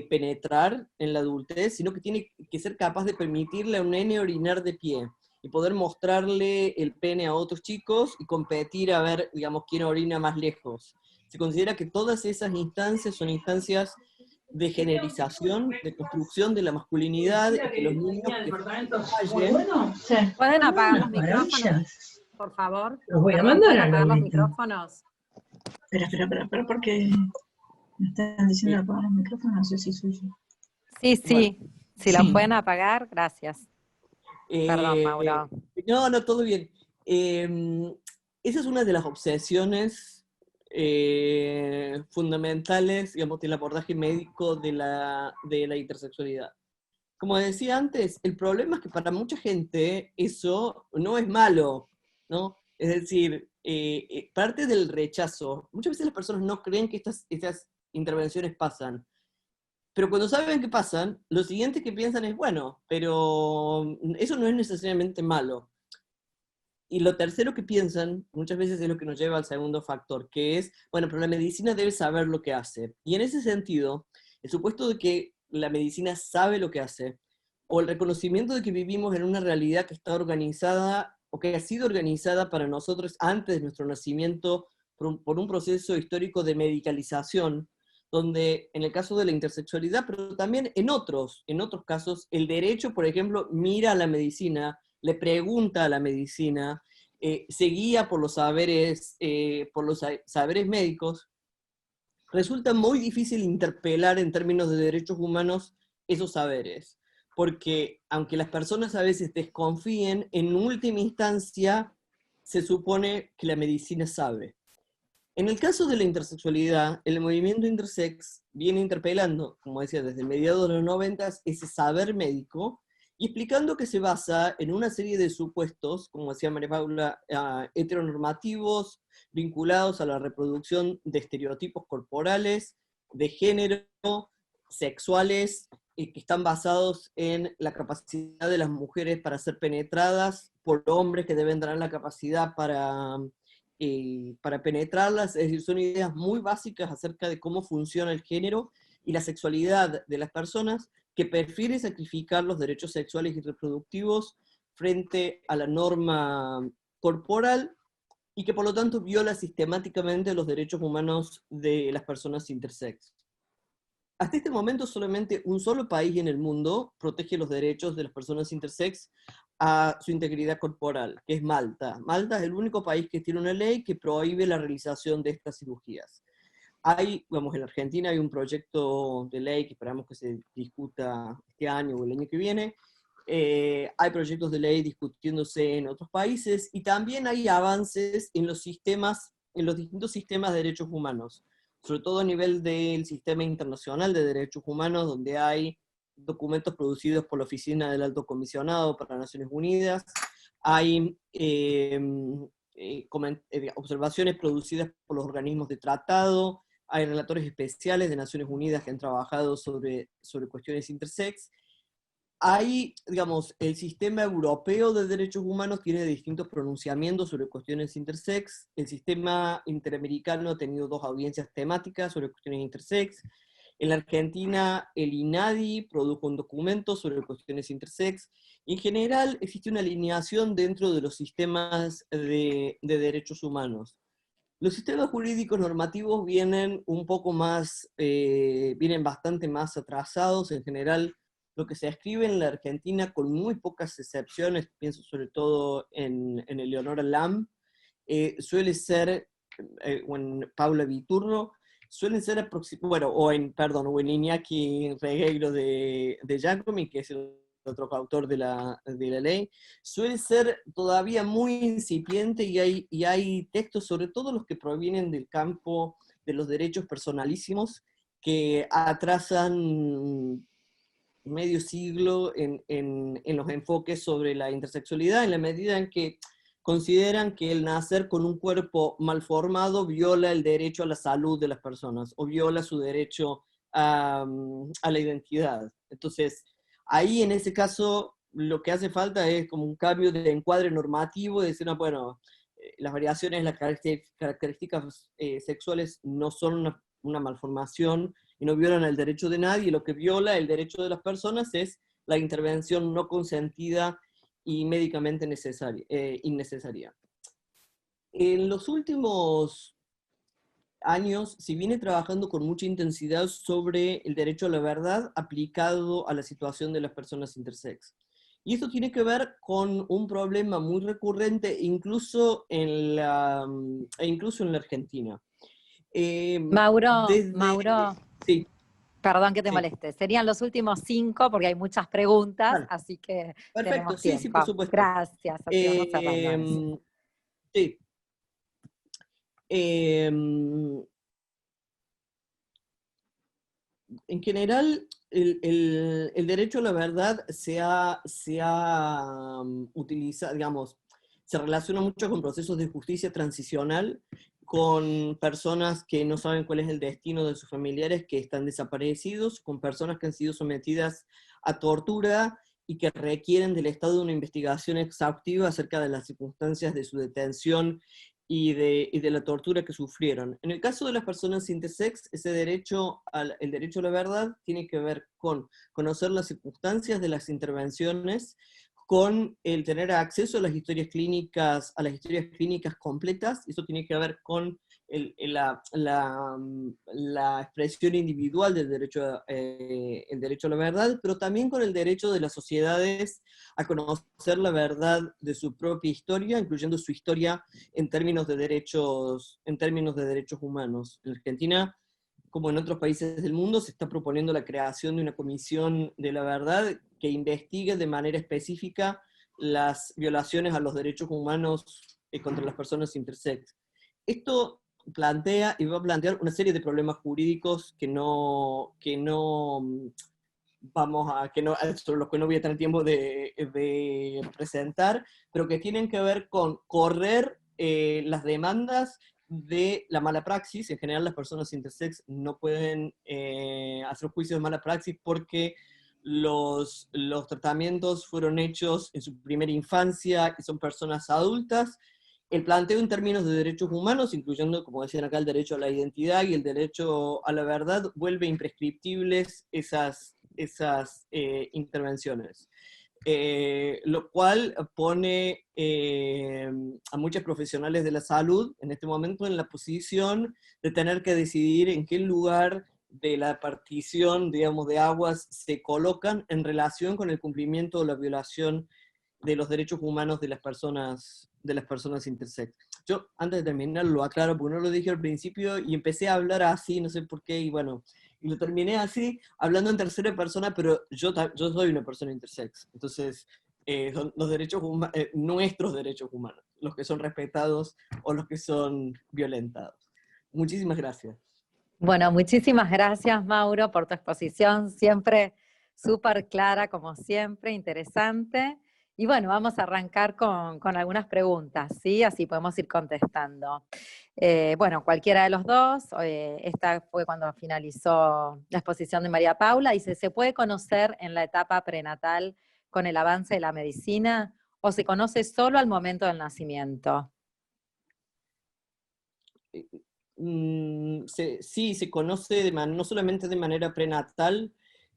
penetrar en la adultez, sino que tiene que ser capaz de permitirle a un nene orinar de pie y poder mostrarle el pene a otros chicos y competir a ver, digamos, quién orina más lejos. Se considera que todas esas instancias son instancias de generización, de construcción de la masculinidad, y que los niños que ¿Pueden apagar los micrófonos, por favor? Los voy a Perdón, mandar ¿pueden a apagar los Lolita. micrófonos? Espera, porque me están diciendo Sí. apagar los micrófonos, no sé si soy yo. Sí, sí. Bueno. Si Sí. los pueden apagar, gracias. Perdón, Mauro. No, todo bien. Esa es una de las obsesiones fundamentales, digamos, del abordaje médico de la intersexualidad. Como decía antes, el problema es que para mucha gente eso no es malo, ¿no? Es decir, parte del rechazo, muchas veces las personas no creen que estas intervenciones pasan, pero cuando saben que pasan, lo siguiente que piensan es, bueno, pero eso no es necesariamente malo. Y lo tercero que piensan, muchas veces es lo que nos lleva al segundo factor, que es, bueno, pero la medicina debe saber lo que hace. Y en ese sentido, el supuesto de que la medicina sabe lo que hace, o el reconocimiento de que vivimos en una realidad que está organizada, o que ha sido organizada para nosotros antes de nuestro nacimiento, por un proceso histórico de medicalización, donde en el caso de la intersexualidad, pero también en otros casos, el derecho, por ejemplo, mira a la medicina, le pregunta a la medicina, se guía por los saberes médicos. Resulta muy difícil interpelar en términos de derechos humanos esos saberes, porque aunque las personas a veces desconfíen, en última instancia se supone que la medicina sabe. En el caso de la intersexualidad, el movimiento intersex viene interpelando, como decía, desde mediados de los 90, ese saber médico, y explicando que se basa en una serie de supuestos, como decía María Paula, heteronormativos, vinculados a la reproducción de estereotipos corporales, de género, sexuales, que están basados en la capacidad de las mujeres para ser penetradas por hombres que deben tener la capacidad para penetrarlas. Es decir, son ideas muy básicas acerca de cómo funciona el género y la sexualidad de las personas, que prefiere sacrificar los derechos sexuales y reproductivos frente a la norma corporal, y que por lo tanto viola sistemáticamente los derechos humanos de las personas intersex. Hasta este momento solamente un solo país en el mundo protege los derechos de las personas intersex a su integridad corporal, que es Malta. Malta es el único país que tiene una ley que prohíbe la realización de estas cirugías. Digamos, en Argentina hay un proyecto de ley que esperamos que se discuta este año o el año que viene. Hay proyectos de ley discutiéndose en otros países, y también hay avances en los sistemas, en los distintos sistemas de derechos humanos, sobre todo a nivel del sistema internacional de derechos humanos, donde hay documentos producidos por la Oficina del Alto Comisionado para las Naciones Unidas, hay observaciones producidas por los organismos de tratado, hay relatores especiales de Naciones Unidas que han trabajado sobre cuestiones intersex. Hay, digamos, el sistema europeo de derechos humanos tiene distintos pronunciamientos sobre cuestiones intersex, el sistema interamericano ha tenido 2 audiencias temáticas sobre cuestiones intersex, en la Argentina el INADI produjo un documento sobre cuestiones intersex, y en general existe una alineación dentro de los sistemas de derechos humanos. Los sistemas jurídicos normativos vienen un poco más, vienen bastante más atrasados. En general, lo que se escribe en la Argentina, con muy pocas excepciones, pienso sobre todo en Eleonora Lam, suele ser, o en Paula Viturro, suelen ser o en Iñaki Regueiro de Giacomi, que es el otro autor de la ley, suele ser todavía muy incipiente, y hay textos, sobre todo los que provienen del campo de los derechos personalísimos, que atrasan medio siglo en los enfoques sobre la intersexualidad, en la medida en que consideran que el nacer con un cuerpo mal formado viola el derecho a la salud de las personas, o viola su derecho a la identidad. Entonces, ahí en ese caso, lo que hace falta es como un cambio de encuadre normativo, de decir, no, bueno, las variaciones, las características sexuales no son una malformación, y no violan el derecho de nadie. Lo que viola el derecho de las personas es la intervención no consentida y médicamente innecesaria. En los últimos años se viene trabajando con mucha intensidad sobre el derecho a la verdad aplicado a la situación de las personas intersex. Y esto tiene que ver con un problema muy recurrente incluso en la Argentina. Mauro, Sí. Perdón que te Sí. moleste. Serían los últimos 5 porque hay muchas preguntas, Vale. así que Perfecto, tenemos sí, tiempo. sí, por supuesto. Gracias, así vamos cerrando. Sí. En general, el derecho a la verdad se ha utilizado, digamos, se relaciona mucho con procesos de justicia transicional, con personas que no saben cuál es el destino de sus familiares que están desaparecidos, con personas que han sido sometidas a tortura y que requieren del Estado de una investigación exhaustiva acerca de las circunstancias de su detención y de la tortura que sufrieron. En el caso de las personas intersex, el derecho a la verdad tiene que ver con conocer las circunstancias de las intervenciones, con el tener acceso a las historias clínicas completas. Eso tiene que ver con la expresión individual del derecho, el derecho a la verdad, pero también con el derecho de las sociedades a conocer la verdad de su propia historia, incluyendo su historia en términos de derechos humanos. En Argentina, como en otros países del mundo, se está proponiendo la creación de una comisión de la verdad que investigue de manera específica las violaciones a los derechos humanos contra las personas intersex. Esto plantea y va a plantear una serie de problemas jurídicos sobre los que no voy a tener tiempo de presentar, pero que tienen que ver con correr las demandas de la mala praxis. En general, las personas intersex no pueden hacer juicios de mala praxis porque los tratamientos fueron hechos en su primera infancia y son personas adultas. El planteo en términos de derechos humanos, incluyendo, como decían acá, el derecho a la identidad y el derecho a la verdad, vuelve imprescriptibles esas intervenciones. Lo cual pone a muchos profesionales de la salud en este momento en la posición de tener que decidir en qué lugar de la partición, digamos, de aguas se colocan en relación con el cumplimiento o la violación de los derechos humanos de las personas intersex. Yo, antes de terminar, lo aclaro, porque no lo dije al principio, y empecé a hablar así, no sé por qué, y bueno, y lo terminé así, hablando en tercera persona, pero yo soy una persona intersex, entonces son los derechos nuestros derechos humanos, los que son respetados o los que son violentados. Muchísimas gracias. Bueno, muchísimas gracias, Mauro, por tu exposición, siempre súper clara, como siempre, interesante. Y bueno, vamos a arrancar con algunas preguntas, ¿sí? Así podemos ir contestando. Bueno, cualquiera de los dos, esta fue cuando finalizó la exposición de María Paula, dice, ¿se puede conocer en la etapa prenatal con el avance de la medicina o se conoce solo al momento del nacimiento? Sí, se conoce no solamente de manera prenatal,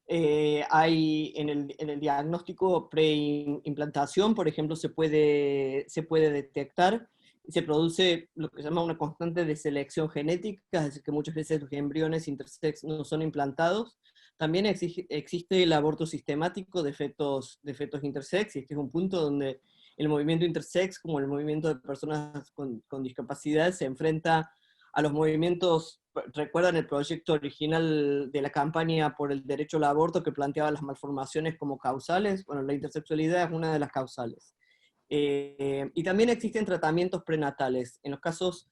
hay en el diagnóstico preimplantación, por ejemplo, se puede detectar, se produce lo que se llama una constante de selección genética, es decir, que muchas veces los embriones intersex no son implantados. También existe el aborto sistemático de fetos intersex, y este es un punto donde el movimiento intersex, como el movimiento de personas con discapacidad, se enfrenta a los movimientos. ¿Recuerdan el proyecto original de la campaña por el derecho al aborto que planteaba las malformaciones como causales? Bueno, la intersexualidad es una de las causales. Y también existen tratamientos prenatales, en los casos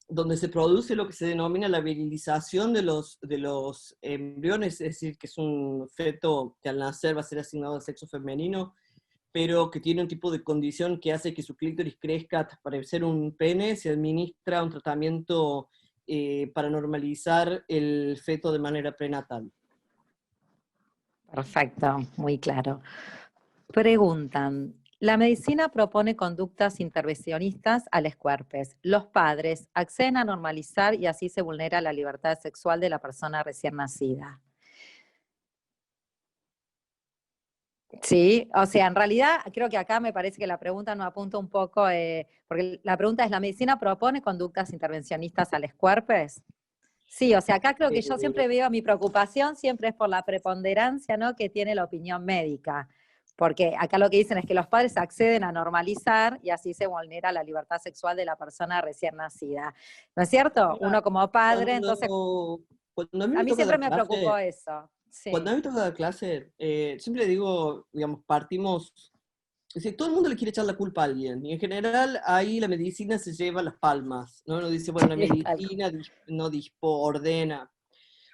donde se produce lo que se denomina la virilización de los embriones, es decir, que es un feto que al nacer va a ser asignado al sexo femenino, pero que tiene un tipo de condición que hace que su clítoris crezca hasta parecer un pene, se administra un tratamiento para normalizar el feto de manera prenatal. Perfecto, muy claro. Preguntan, la medicina propone conductas intervencionistas a los cuerpos. Los padres acceden a normalizar y así se vulnera la libertad sexual de la persona recién nacida. Sí, o sea, en realidad creo que acá me parece que la pregunta nos apunta un poco, porque la pregunta es, ¿la medicina propone conductas intervencionistas a los cuerpos? Sí, o sea, acá creo que yo siempre veo, mi preocupación siempre es por la preponderancia, ¿no?, que tiene la opinión médica, porque acá lo que dicen es que los padres acceden a normalizar y así se vulnera la libertad sexual de la persona recién nacida. ¿No es cierto? Uno como padre, entonces, Cuando a mí siempre me clase, preocupó eso. Sí. Cuando a mí me toca dar clase, siempre digo, digamos, partimos, es decir, todo el mundo le quiere echar la culpa a alguien, y en general ahí la medicina se lleva las palmas, ¿no? Uno dice, bueno, la medicina no ordena.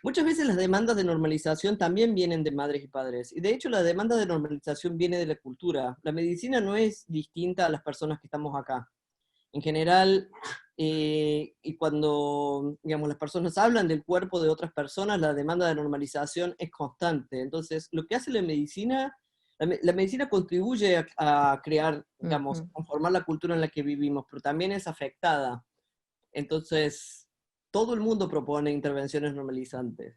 Muchas veces las demandas de normalización también vienen de madres y padres, y de hecho la demanda de normalización viene de la cultura. La medicina no es distinta a las personas que estamos acá. En general, y cuando, digamos, las personas hablan del cuerpo de otras personas, la demanda de normalización es constante. Entonces, lo que hace la medicina contribuye a crear, digamos, conformar la cultura en la que vivimos, pero también es afectada. Entonces, todo el mundo propone intervenciones normalizantes,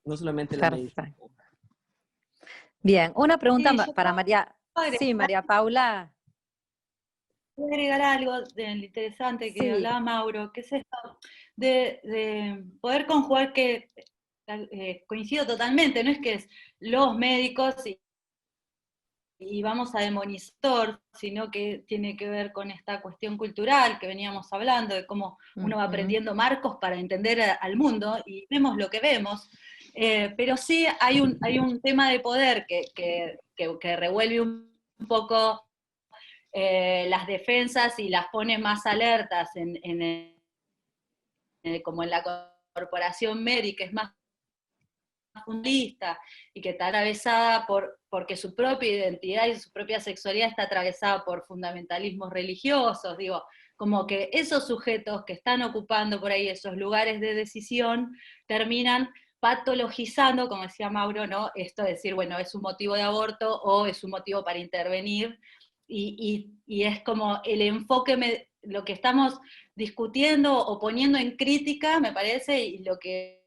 no solamente la medicina. Bien, una pregunta para María. agregar, Sí, María Paula. Voy a agregar algo interesante que hablaba Mauro, que es esto de poder conjugar, que coincido totalmente, no es que es los médicos y vamos a demonizar, sino que tiene que ver con esta cuestión cultural que veníamos hablando, de cómo uno va aprendiendo marcos para entender al mundo, y vemos lo que vemos, pero sí hay un tema de poder que revuelve un poco las defensas y las pone más alertas como en la corporación médica, es más fundista, y que está atravesada porque su propia identidad y su propia sexualidad está atravesada por fundamentalismos religiosos, digo, como que esos sujetos que están ocupando por ahí esos lugares de decisión terminan patologizando, como decía Mauro, ¿no? Esto de decir, bueno, es un motivo de aborto o es un motivo para intervenir, y es como el enfoque, lo que estamos discutiendo o poniendo en crítica, me parece, y lo que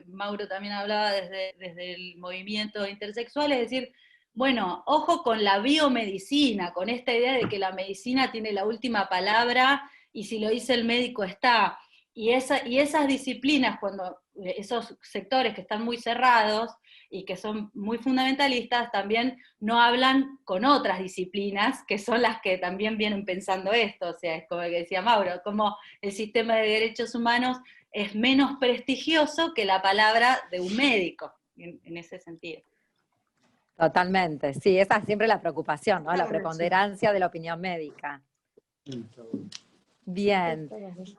Mauro también hablaba desde el movimiento intersexual, es decir, bueno, ojo con la biomedicina, con esta idea de que la medicina tiene la última palabra, y si lo dice el médico está. Y esas disciplinas, cuando esos sectores que están muy cerrados, y que son muy fundamentalistas, también no hablan con otras disciplinas, que son las que también vienen pensando esto, o sea, es como que decía Mauro, como el sistema de derechos humanos es menos prestigioso que la palabra de un médico, en ese sentido. Totalmente, sí, esa es siempre la preocupación, ¿no? La preponderancia de la opinión médica. Bien,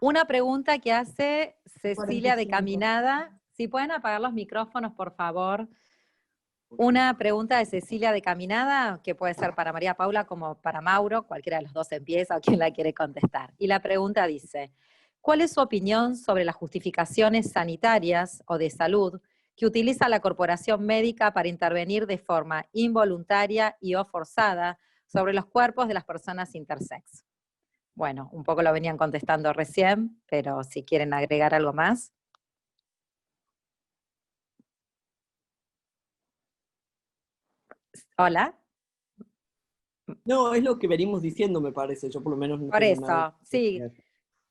una pregunta que hace Cecilia de Caminada, si pueden apagar los micrófonos, por favor. Una pregunta de Cecilia de Caminada, que puede ser para María Paula como para Mauro, cualquiera de los dos empieza o quien la quiere contestar. Y la pregunta dice, ¿cuál es su opinión sobre las justificaciones sanitarias o de salud que utiliza la corporación médica para intervenir de forma involuntaria y o forzada sobre los cuerpos de las personas intersex? Bueno, un poco lo venían contestando recién, pero si quieren agregar algo más. Hola. No, es lo que venimos diciendo, me parece, yo por lo menos no Por tengo nada eso, que sí, decir.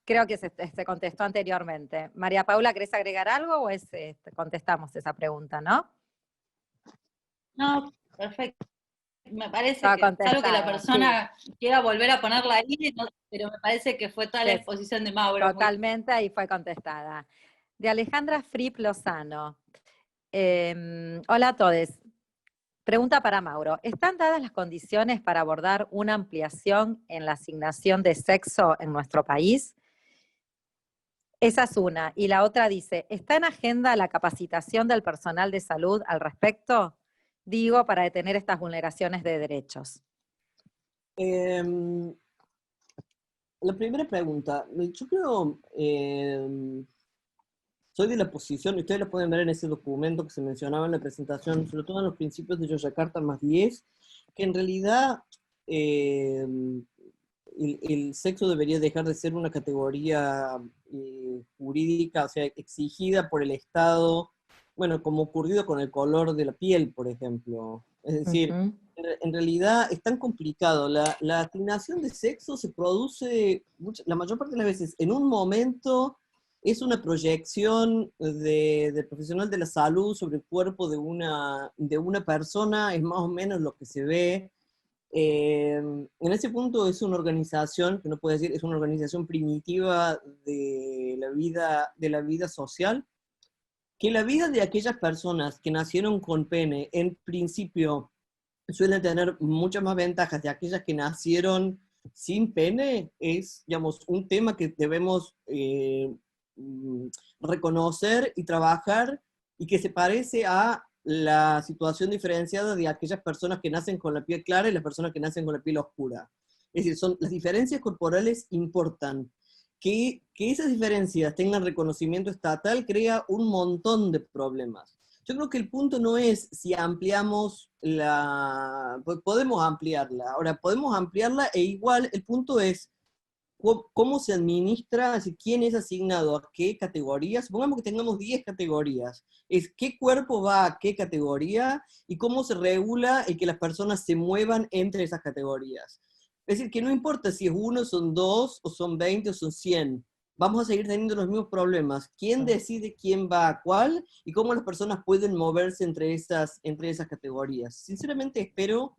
creo que se contestó anteriormente. María Paula, ¿querés agregar algo o contestamos esa pregunta, no? No, perfecto. Me parece Estaba que, salvo que la contestada, persona quiera volver a ponerla ahí, pero me parece que fue toda la Que exposición de Mauro. totalmente, ahí fue contestada. De Alejandra Fripp Lozano. Hola a todos. Pregunta para Mauro. ¿Están dadas las condiciones para abordar una ampliación en la asignación de sexo en nuestro país? Esa es una. Y la otra dice, ¿está en agenda la capacitación del personal de salud al respecto? Digo, para detener estas vulneraciones de derechos. La primera pregunta, yo creo, soy de la posición, y ustedes lo pueden ver en ese documento que se mencionaba en la presentación, sobre todo en los principios de Yogyakarta +10, que en realidad el sexo debería dejar de ser una categoría jurídica, o sea, exigida por el Estado, bueno, como ocurrido con el color de la piel, por ejemplo. Es decir, en realidad es tan complicado. La asignación de sexo se produce, la mayor parte de las veces, en un momento. Es una proyección del profesional de la salud sobre el cuerpo de una persona, es más o menos lo que se ve. En ese punto es una organización, que no puedo decir, es una organización primitiva de la vida social, que la vida de aquellas personas que nacieron con pene, en principio, suelen tener muchas más ventajas de aquellas que nacieron sin pene, es, digamos, un tema que debemos reconocer y trabajar, y que se parece a la situación diferenciada de aquellas personas que nacen con la piel clara y las personas que nacen con la piel oscura. Es decir, las diferencias corporales importan. Que esas diferencias tengan reconocimiento estatal crea un montón de problemas. Yo creo que el punto no es si ampliamos podemos ampliarla. Ahora, podemos ampliarla e igual el punto es cómo se administra, así, quién es asignado a qué categorías. Supongamos que tengamos 10 categorías. Es qué cuerpo va a qué categoría y cómo se regula el que las personas se muevan entre esas categorías. Es decir, que no importa si es uno, son 2, o son 20, o son 100. Vamos a seguir teniendo los mismos problemas. ¿Quién decide quién va a cuál? Y cómo las personas pueden moverse entre esas categorías. Sinceramente espero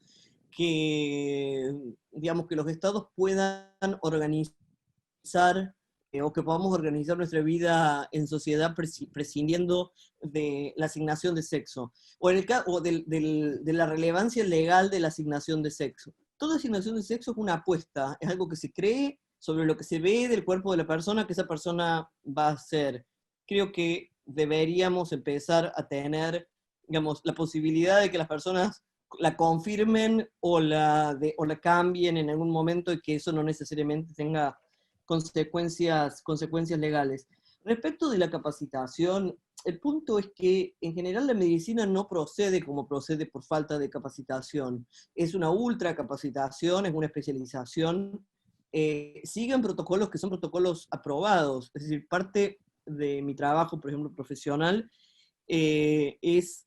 que, digamos, que los estados puedan organizar o que podamos organizar nuestra vida en sociedad prescindiendo de la asignación de sexo, o de la relevancia legal de la asignación de sexo. Toda asignación de sexo es una apuesta, es algo que se cree sobre lo que se ve del cuerpo de la persona que esa persona va a ser. Creo que deberíamos empezar a tener, digamos, la posibilidad de que las personas la confirmen o la cambien en algún momento, y que eso no necesariamente tenga consecuencias legales. Respecto de la capacitación, el punto es que en general la medicina no procede como procede por falta de capacitación. Es una ultra capacitación, es una especialización. Siguen protocolos que son protocolos aprobados. Es decir, parte de mi trabajo, por ejemplo, profesional, es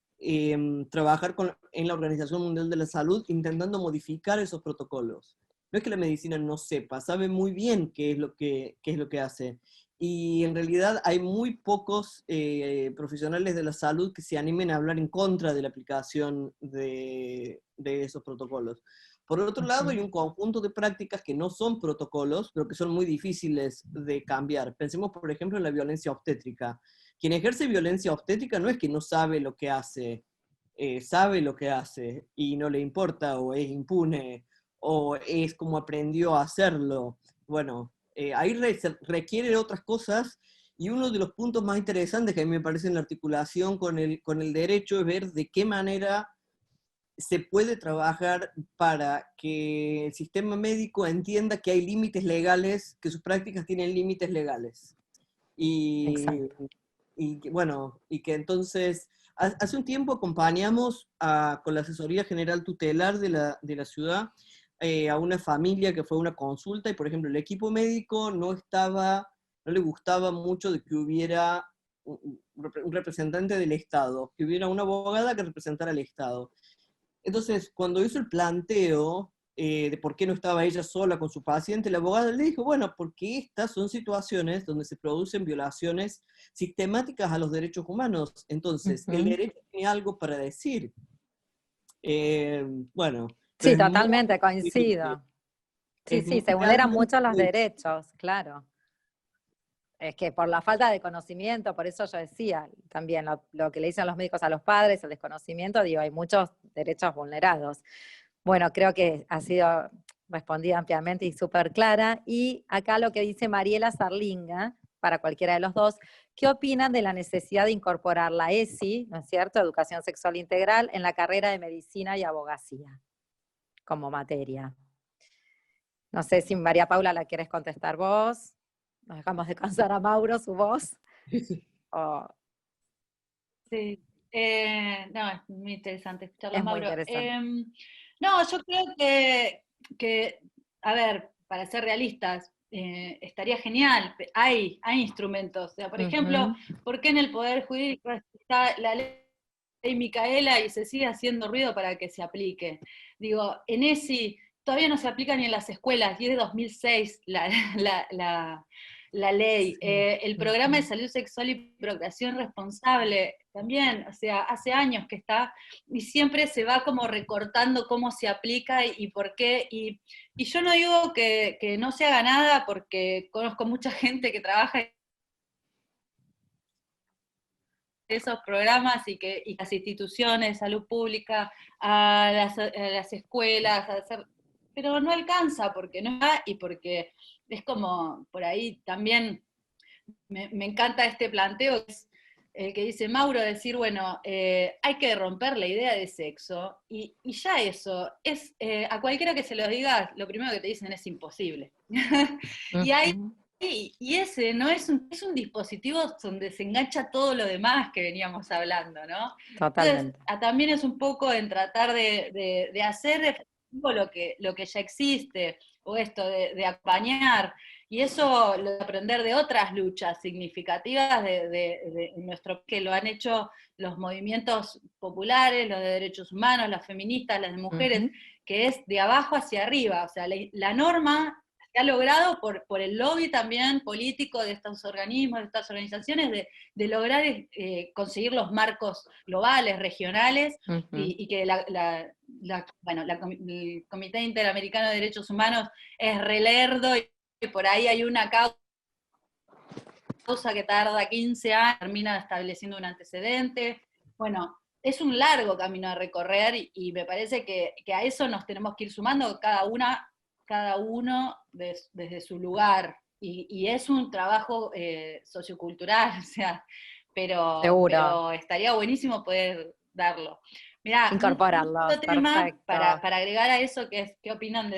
trabajar en la Organización Mundial de la Salud intentando modificar esos protocolos. No es que la medicina no sepa, sabe muy bien qué es lo que hace. y en realidad hay muy pocos profesionales de la salud que se animen a hablar en contra de la aplicación de esos protocolos. Por otro lado, hay un conjunto de prácticas que no son protocolos, pero que son muy difíciles de cambiar. Pensemos, por ejemplo, en la violencia obstétrica. Quien ejerce violencia obstétrica no es que no sabe lo que hace, sabe lo que hace y no le importa, o es impune, o es como aprendió a hacerlo. Bueno, ahí requiere otras cosas, y uno de los puntos más interesantes que a mí me parece en la articulación con el derecho es ver de qué manera se puede trabajar para que el sistema médico entienda que hay límites legales, que sus prácticas tienen límites legales. Y bueno, y que entonces, hace un tiempo acompañamos con la Asesoría General Tutelar de la ciudad a una familia que fue a una consulta, y por ejemplo el equipo médico no le gustaba mucho de que hubiera un representante del Estado, que hubiera una abogada que representara al Estado. Entonces, cuando hizo el planteo de por qué no estaba ella sola con su paciente, la abogada le dijo, bueno, porque estas son situaciones donde se producen violaciones sistemáticas a los derechos humanos. Entonces, el derecho tiene algo para decir. Bueno. Sí, totalmente, coincido. Sí, se vulneran mucho los derechos, claro. Es que por la falta de conocimiento, por eso yo decía también lo que le dicen los médicos a los padres, el desconocimiento, digo, hay muchos derechos vulnerados. Bueno, creo que ha sido respondida ampliamente y súper clara. Y acá lo que dice Mariela Sarlinga, para cualquiera de los dos, ¿qué opinan de la necesidad de incorporar la ESI, ¿no es cierto?, Educación Sexual Integral, en la carrera de Medicina y Abogacía, como materia? No sé si María Paula la quieres contestar vos. Nos dejamos descansar a Mauro, su voz. Sí, no, es muy interesante escucharlo, Es muy Mauro. interesante. No, yo creo que, a ver, para ser realistas, estaría genial, hay instrumentos. O sea, por ejemplo, ¿por qué en el Poder Jurídico está la ley Micaela y se sigue haciendo ruido para que se aplique? Digo, en ESI todavía no se aplica ni en las escuelas, y es de 2006 la ley. El programa de salud sexual y procreación responsable también, o sea, hace años que está, y siempre se va como recortando cómo se aplica y por qué, y yo no digo que no se haga nada, porque conozco mucha gente que trabaja en esos programas y las instituciones de salud pública, a las escuelas, pero no alcanza, porque no da, y porque es como, por ahí también me encanta este planteo, que es el que dice Mauro, decir, bueno, hay que romper la idea de sexo, y ya eso, es a cualquiera que se lo diga, lo primero que te dicen es imposible. Y ese no es un dispositivo donde se engancha todo lo demás que veníamos hablando, ¿no? Totalmente. Entonces, también es un poco en tratar de hacer efectivo lo que ya existe, o esto de acompañar, y eso lo de aprender de otras luchas significativas de nuestro, que lo han hecho los movimientos populares, los de derechos humanos, las feministas, las de mujeres, que es de abajo hacia arriba. O sea, la norma se ha logrado por el lobby también político de estos organismos, de estas organizaciones, de lograr conseguir los marcos globales, regionales, y que el Comité Interamericano de Derechos Humanos es relerdo, y por ahí hay una causa que tarda 15 años, termina estableciendo un antecedente. Bueno, es un largo camino a recorrer, y me parece que a eso nos tenemos que ir sumando cada uno desde su lugar, y es un trabajo sociocultural, o sea, pero estaría buenísimo poder darlo. Mirá, incorporarlo, otro tema perfecto. para agregar a eso, que es, ¿qué opinan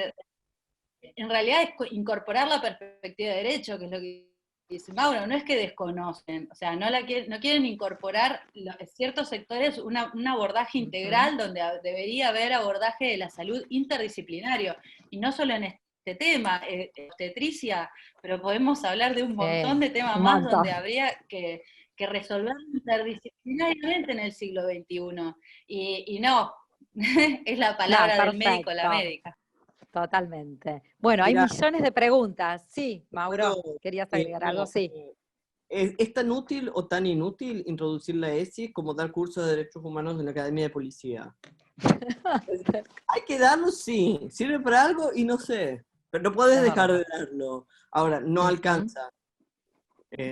en realidad es incorporar la perspectiva de derecho, que es lo que dice Mauro, no es que desconocen, o sea, no quieren incorporar ciertos sectores un abordaje integral, donde debería haber abordaje de la salud interdisciplinario, y no solo en este tema, obstetricia, pero podemos hablar de un montón de temas más donde habría que resolver interdisciplinariamente en el siglo XXI, y no, es la palabra del médico, la médica. Totalmente. Bueno, hay Mirá, millones de preguntas. Sí, Mauro, puedo, ¿querías agregar algo? no, Sí. ¿es tan útil o tan inútil introducir la ESI como dar cursos de derechos humanos en la Academia de Policía? Hay que darlo, sí. Sirve para algo y no sé. Pero no puedes Es dejar verdad. de darlo. Ahora, no Ujú, alcanza.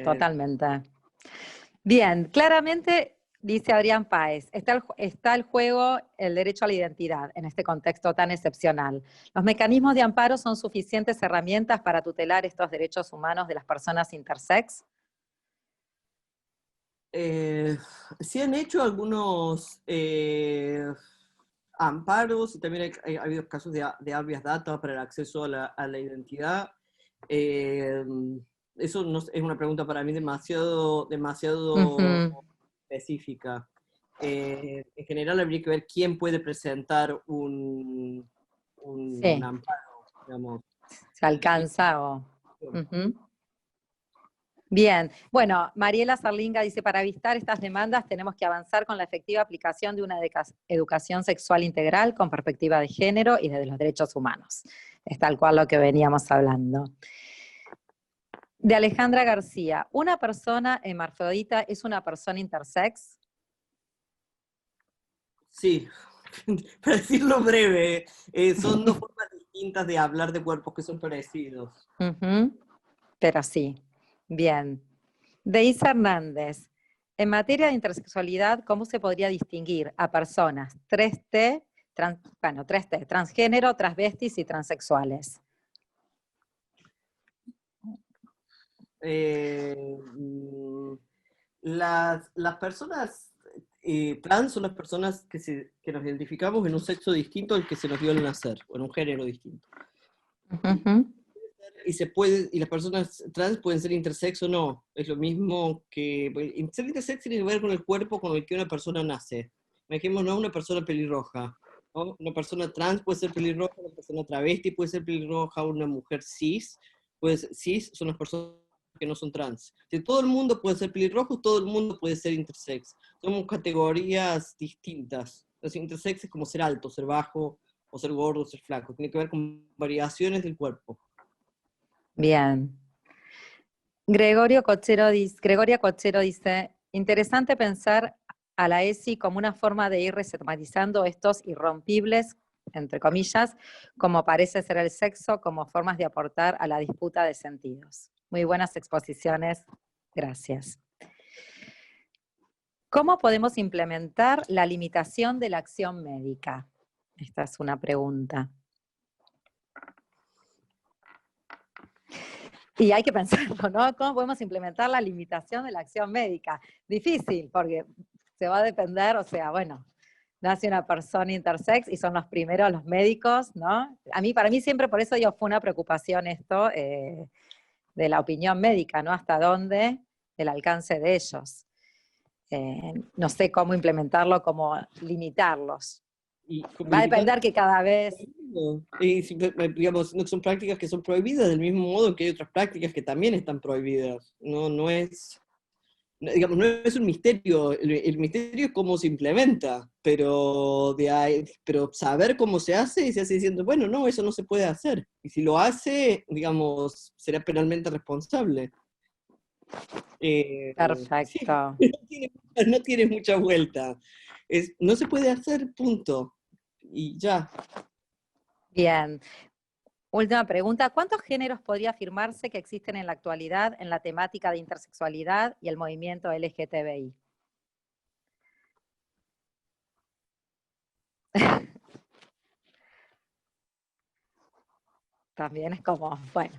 totalmente. Bien, claramente, dice Adrián Páez, está el juego el derecho a la identidad en este contexto tan excepcional. ¿Los mecanismos de amparo son suficientes herramientas para tutelar estos derechos humanos de las personas intersex? Sí han hecho algunos amparos y también ha habido casos de habeas data para el acceso a la identidad. Eso no es una pregunta para mí demasiado Ujú, específica. En general habría que ver quién puede presentar un sí, amparo, digamos. se alcanza o... Ujú. Bien, bueno, Mariela Sarlinga dice, para evitar estas demandas tenemos que avanzar con la efectiva aplicación de una educación sexual integral con perspectiva de género y desde los derechos humanos. Es tal cual lo que veníamos hablando. De Alejandra García, ¿una persona hermafrodita es una persona intersex? Sí, para decirlo breve, son dos formas distintas de hablar de cuerpos que son parecidos. Ujú, pero sí, bien. Deisa Hernández, en materia de intersexualidad, ¿cómo se podría distinguir a personas 3T, 3T, transgénero, transvestis y transexuales? Eh, mm, las personas trans son las personas que nos identificamos en un sexo distinto al que se nos dio al nacer, o en un género distinto. Ujú, Y las personas trans pueden ser intersex o no. Es lo mismo que... Ser intersex tiene que ver con el cuerpo con el que una persona nace. Imaginémonos una persona pelirroja, ¿no? Una persona trans puede ser pelirroja, una persona travesti puede ser pelirroja, una mujer cis, pues cis son las personas que no son trans. Si todo el mundo puede ser pelirrojo, todo el mundo puede ser intersex. Somos categorías distintas. Entonces, intersex es como ser alto, ser bajo, o ser gordo, o ser flaco. Tiene que ver con variaciones del cuerpo. bien. Gregoria Cochero dice, interesante pensar a la ESI como una forma de ir resematizando estos irrompibles, entre comillas, como parece ser el sexo, como formas de aportar a la disputa de sentidos. Muy buenas exposiciones, gracias. ¿Cómo podemos implementar la limitación de la acción médica? Esta es una pregunta. Y hay que pensarlo, ¿no? ¿Cómo podemos implementar la limitación de la acción médica? Difícil, porque se va a depender, o sea, bueno, nace una persona intersex y son los primeros los médicos, ¿no? Para mí siempre, por eso digo, fue una preocupación esto de la opinión médica, ¿no? Hasta dónde el alcance de ellos. No sé cómo implementarlo, cómo limitarlos. Y Va a depender que cada vez... digamos, no son prácticas que son prohibidas del mismo modo que hay otras prácticas que también están prohibidas. No es, digamos, no es un misterio. El misterio es cómo se implementa, pero pero saber cómo se hace y se hace diciendo, bueno, no, eso no se puede hacer. Y si lo hace, digamos, será penalmente responsable. Sí, Perfecto. no tiene mucha vuelta. No se puede hacer, punto. Y ya. Bien. Última pregunta. ¿Cuántos géneros podría afirmarse que existen en la actualidad en la temática de intersexualidad y el movimiento LGTBI? También es como, bueno.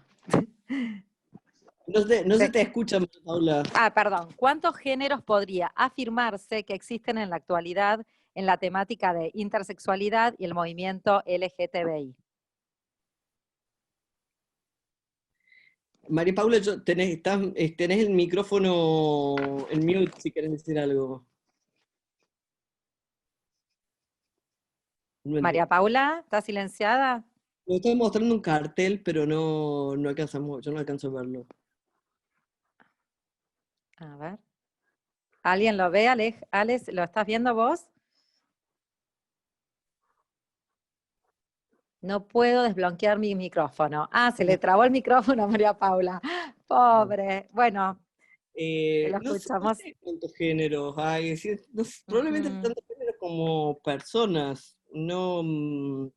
No se te escucha, Paula. Perdón. ¿Cuántos géneros podría afirmarse que existen en la actualidad en la temática de intersexualidad y el movimiento LGTBI? María Paula, tenés el micrófono en mute si querés decir algo. María Paula, ¿está silenciada? Me estoy mostrando un cartel, pero no alcanzamos, yo no alcanzo a verlo. A ver. ¿Alguien lo ve, Alex? ¿Lo estás viendo vos? No puedo desbloquear mi micrófono. Ah, se le trabó el micrófono a María Paula. Pobre. Bueno, lo No escuchamos. sé cuántos géneros hay, es decir, probablemente Ujú. tantos géneros como personas, no, no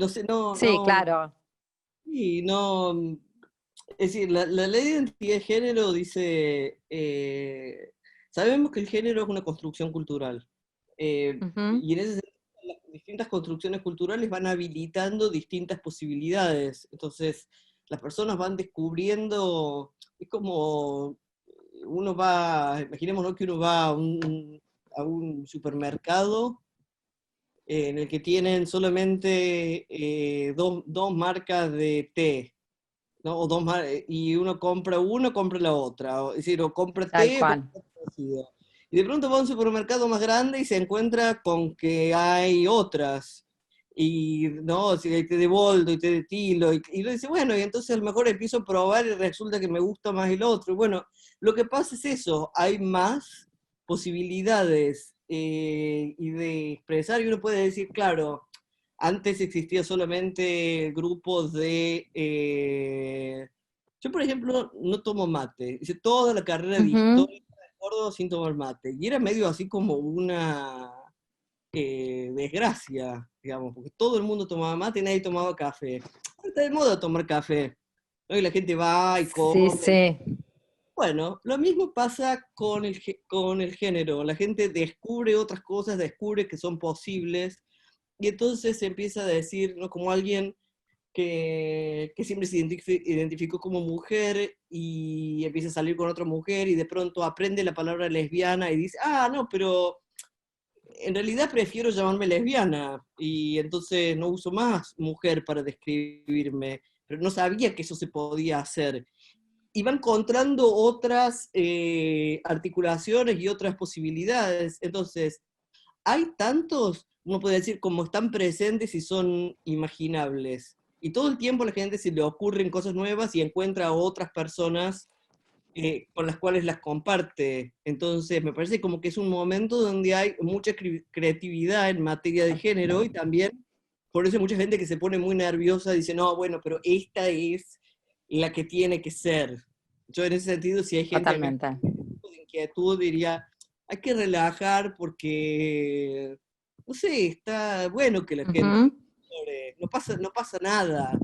sé, Sí, claro. sí, no, es decir, la ley de identidad de género dice, sabemos que el género es una construcción cultural, Ujú. y en ese sentido las distintas construcciones culturales van habilitando distintas posibilidades, entonces las personas van descubriendo, es como uno va, imaginémonos que uno va a un supermercado en el que tienen solamente dos marcas de té, ¿no? O y uno compra la otra, es decir, o compra Tal té o cual. compra cocido. Y de pronto va a un supermercado más grande y se encuentra con que hay otras. Y no, si hay té de boldo y té de tilo, y uno dice, bueno, y entonces a lo mejor empiezo a probar y resulta que me gusta más el otro. Y bueno, lo que pasa es eso, hay más posibilidades y de expresar, y uno puede decir, claro, antes existía solamente grupos de... yo, por ejemplo, no tomo mate. Hice toda la carrera de Ujú. historia de Córdoba sin tomar mate. Y era medio así como una desgracia, digamos, porque todo el mundo tomaba mate y nadie tomaba café. Ahora está de moda tomar café, ¿no? Y la gente va y Sí, come. sí. Bueno, lo mismo pasa con con el género. La gente descubre otras cosas, descubre que son posibles, y entonces se empieza a decir, ¿no? Como alguien que siempre se identificó como mujer y empieza a salir con otra mujer y de pronto aprende la palabra lesbiana y dice, ah, no, pero en realidad prefiero llamarme lesbiana y entonces no uso más mujer para describirme, pero no sabía que eso se podía hacer. Y va encontrando otras articulaciones y otras posibilidades. Entonces, hay tantos, uno puede decir, como están presentes y son imaginables. Y todo el tiempo a la gente se le ocurren cosas nuevas y encuentra a otras personas con las cuales las comparte. Entonces, me parece como que es un momento donde hay mucha creatividad en materia de género y también, por eso hay mucha gente que se pone muy nerviosa, dice, no, bueno, pero esta es la que tiene que ser. Yo en ese sentido, si hay gente acá Totalmente. con inquietud, diría, hay que relajar porque, no sé, está bueno que la gente Ujú. no pasa nada,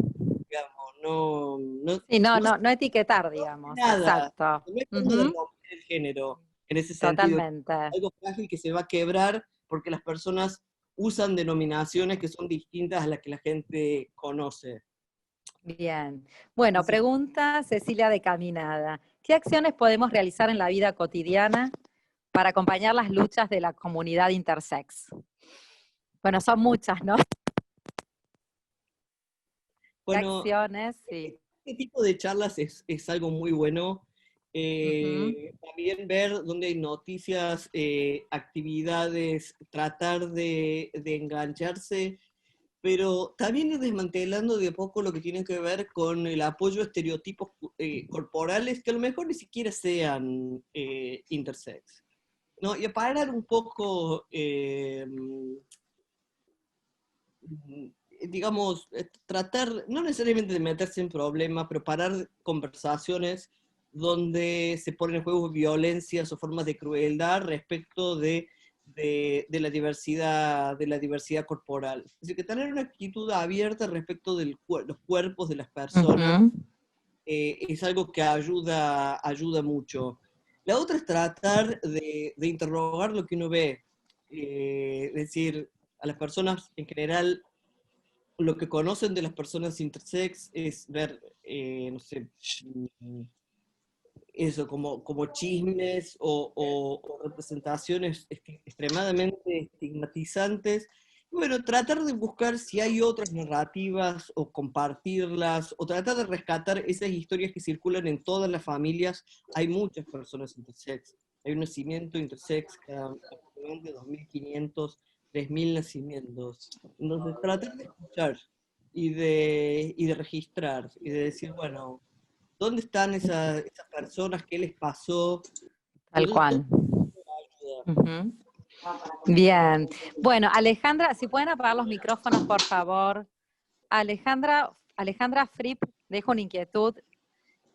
digamos, Sí, no, no no, no etiquetar, digamos. nada, Exacto. no es como de Ujú. romper el género, en ese sentido, Totalmente. algo frágil que se va a quebrar porque las personas usan denominaciones que son distintas a las que la gente conoce. Bien. Bueno, Así pregunta Cecilia de Caminada. ¿Qué acciones podemos realizar en la vida cotidiana para acompañar las luchas de la comunidad intersex? Bueno, son muchas, ¿no? ¿Qué bueno, acciones? Sí. este tipo de charlas es algo muy bueno. Ujú. También ver dónde hay noticias, actividades, tratar de engancharse, pero también ir desmantelando de a poco lo que tiene que ver con el apoyo a estereotipos corporales que a lo mejor ni siquiera sean intersex, ¿no? Y a parar un poco, digamos, tratar, no necesariamente de meterse en problemas, pero parar conversaciones donde se ponen en juego violencias o formas de crueldad respecto de la diversidad corporal. Es decir, que tener una actitud abierta respecto de los cuerpos de las personas Ujú. es algo que ayuda mucho. La otra es tratar de interrogar lo que uno ve, es decir, a las personas en general lo que conocen de las personas intersex es ver, no sé, eso, como chismes o representaciones extremadamente estigmatizantes. Bueno, tratar de buscar si hay otras narrativas o compartirlas, o tratar de rescatar esas historias que circulan en todas las familias. Hay muchas personas intersex, hay un nacimiento intersex cada aproximadamente 2.500, 3.000 nacimientos. Entonces, tratar de escuchar y de registrar y de decir, bueno, ¿dónde están esas personas? ¿Qué les pasó? Tal Entonces, todo cual. eso ayuda. Ujú. Bien. Bueno, Alejandra, si pueden apagar los micrófonos, por favor. Alejandra Fripp deja una inquietud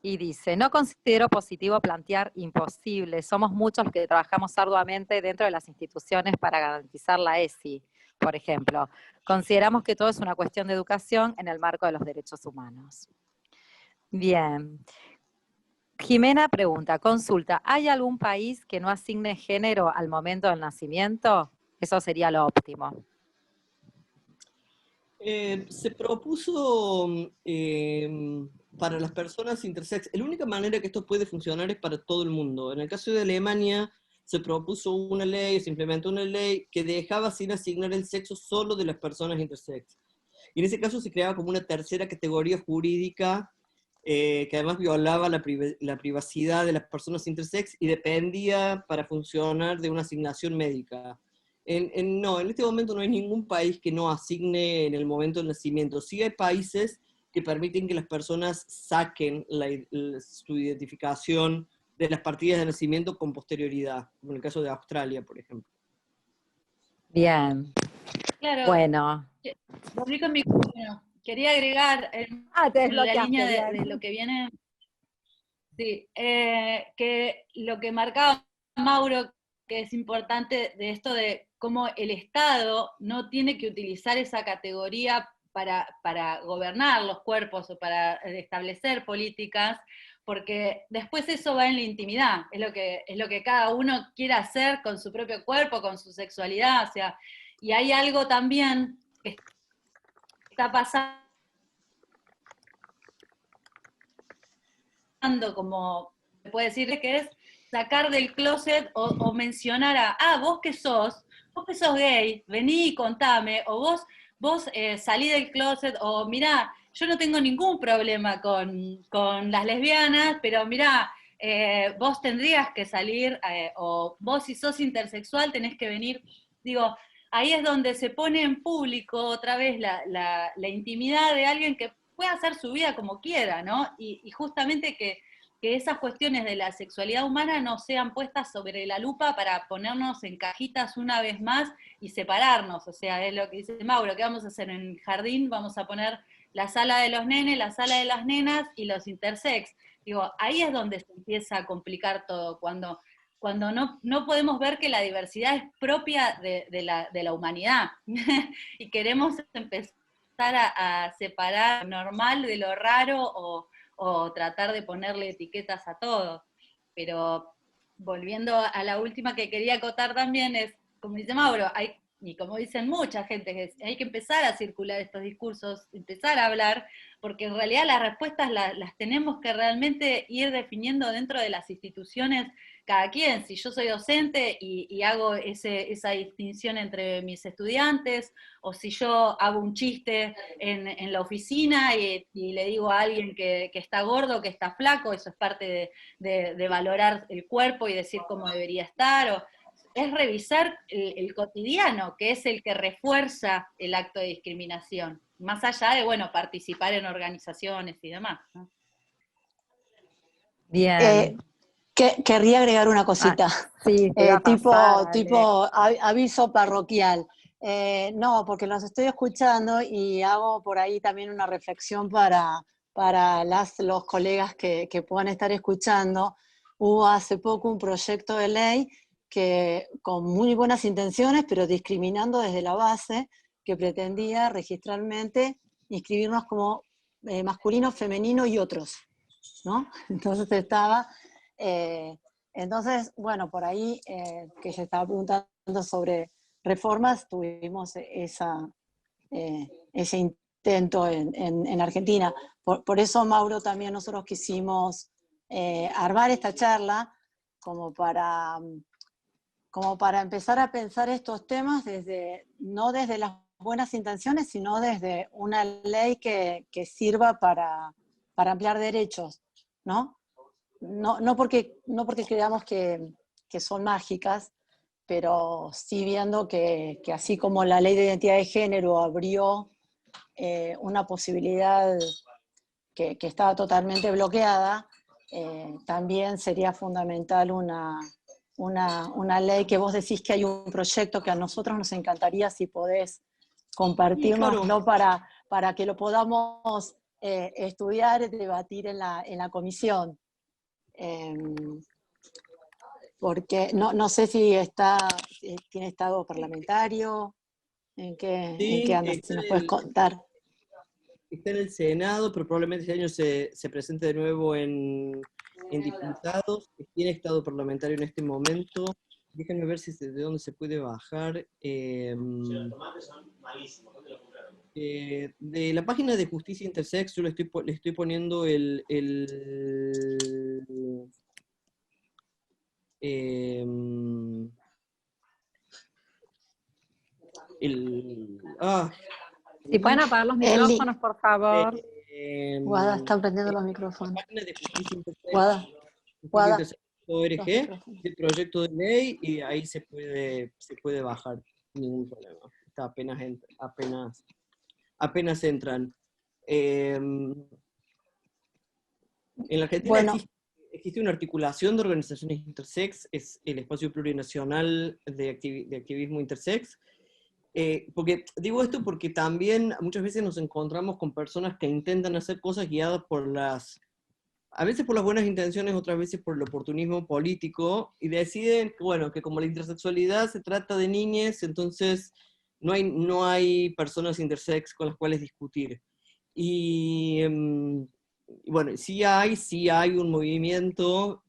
y dice, no considero positivo plantear imposible. Somos muchos los que trabajamos arduamente dentro de las instituciones para garantizar la ESI, por ejemplo. Consideramos que todo es una cuestión de educación en el marco de los derechos humanos. Bien. Jimena pregunta, consulta, ¿hay algún país que no asigne género al momento del nacimiento? Eso sería lo óptimo. Se propuso para las personas intersex, la única manera que esto puede funcionar es para todo el mundo. En el caso de Alemania se propuso una ley, se implementó una ley que dejaba sin asignar el sexo solo de las personas intersex. Y en ese caso se creaba como una tercera categoría jurídica que además violaba la privacidad de las personas intersex y dependía para funcionar de una asignación médica. No, en este momento no hay ningún país que no asigne en el momento del nacimiento. Sí hay países que permiten que las personas saquen su identificación de las partidas de nacimiento con posterioridad, como en el caso de Australia, por ejemplo. Bien. Claro. Bueno. Volví con mi... Bueno, quería agregar en la línea de lo que viene, sí, que lo que marcaba Mauro, que es importante de esto de cómo el Estado no tiene que utilizar esa categoría para gobernar los cuerpos o para establecer políticas, porque después eso va en la intimidad, es lo que cada uno quiere hacer con su propio cuerpo, con su sexualidad, o sea, y hay algo también que está pasando como se puede decir que es sacar del closet o mencionar vos que sos gay, vení y contame, o vos salí del closet, o mirá, yo no tengo ningún problema con las lesbianas, pero mirá, vos tendrías que salir, o vos si sos intersexual tenés que venir, digo, ahí es donde se pone en público otra vez la intimidad de alguien que puede hacer su vida como quiera, ¿no? Y justamente que esas cuestiones de la sexualidad humana no sean puestas sobre la lupa para ponernos en cajitas una vez más y separarnos. O sea, es lo que dice Mauro, ¿qué vamos a hacer en el jardín? Vamos a poner la sala de los nenes, la sala de las nenas y los intersex. Digo, ahí es donde se empieza a complicar todo, cuando no podemos ver que la diversidad es propia de la humanidad y queremos empezar a separar lo normal de lo raro o tratar de ponerle etiquetas a todo. Pero volviendo a la última que quería acotar también es, como dice Mauro, y como dicen mucha gente, hay que empezar a circular estos discursos, empezar a hablar, porque en realidad las respuestas las tenemos que realmente ir definiendo dentro de las instituciones cada quien. Si yo soy docente y hago esa distinción entre mis estudiantes, o si yo hago un chiste en la oficina y le digo a alguien que está gordo, que está flaco, eso es parte de valorar el cuerpo y decir cómo debería estar, es revisar el cotidiano, que es el que refuerza el acto de discriminación, más allá de, bueno, participar en organizaciones y demás, ¿no? Bien. Querría agregar una cosita, sí, tipo aviso parroquial. No, porque los estoy escuchando y hago por ahí también una reflexión para los colegas que puedan estar escuchando. Hubo hace poco un proyecto de ley que con muy buenas intenciones, pero discriminando desde la base, que pretendía registralmente inscribirnos como masculino, femenino y otros, ¿no? Entonces entonces, bueno, por ahí que se estaba preguntando sobre reformas, tuvimos ese intento en Argentina. Por eso, Mauro, también nosotros quisimos armar esta charla como para empezar a pensar estos temas no desde las buenas intenciones, sino desde una ley que sirva para ampliar derechos, ¿no? No porque creamos que son mágicas, pero sí viendo que así como la ley de identidad de género abrió una posibilidad que estaba totalmente bloqueada, también sería fundamental una ley que vos decís que hay un proyecto que a nosotros nos encantaría si podés compartirnoslo, Sí, claro. para que lo podamos estudiar, debatir en la comisión. Porque no sé si tiene estado parlamentario, ¿en qué Sí, anda? Si nos puedes contar. está en el Senado, pero probablemente este año se presente de nuevo en diputados. Tiene estado parlamentario en este momento. Déjenme ver si de dónde se puede bajar. De la página de Justicia Intersex, yo le estoy poniendo el Si pueden apagar los micrófonos, por favor. Guada está prendiendo los micrófonos. La página de Justicia Intersex, Guada, justicia.org, los micrófonos. el proyecto de ley, y ahí se puede bajar, ningún problema. Está apenas entran. En la Argentina Bueno. existe una articulación de organizaciones intersex, es el Espacio Plurinacional de Activismo Intersex. Porque digo esto porque también muchas veces nos encontramos con personas que intentan hacer cosas guiadas a veces por las buenas intenciones, otras veces por el oportunismo político, y deciden, bueno, que como la intersexualidad se trata de niñes, entonces no hay personas intersex con las cuales discutir. Y bueno, sí hay un movimiento,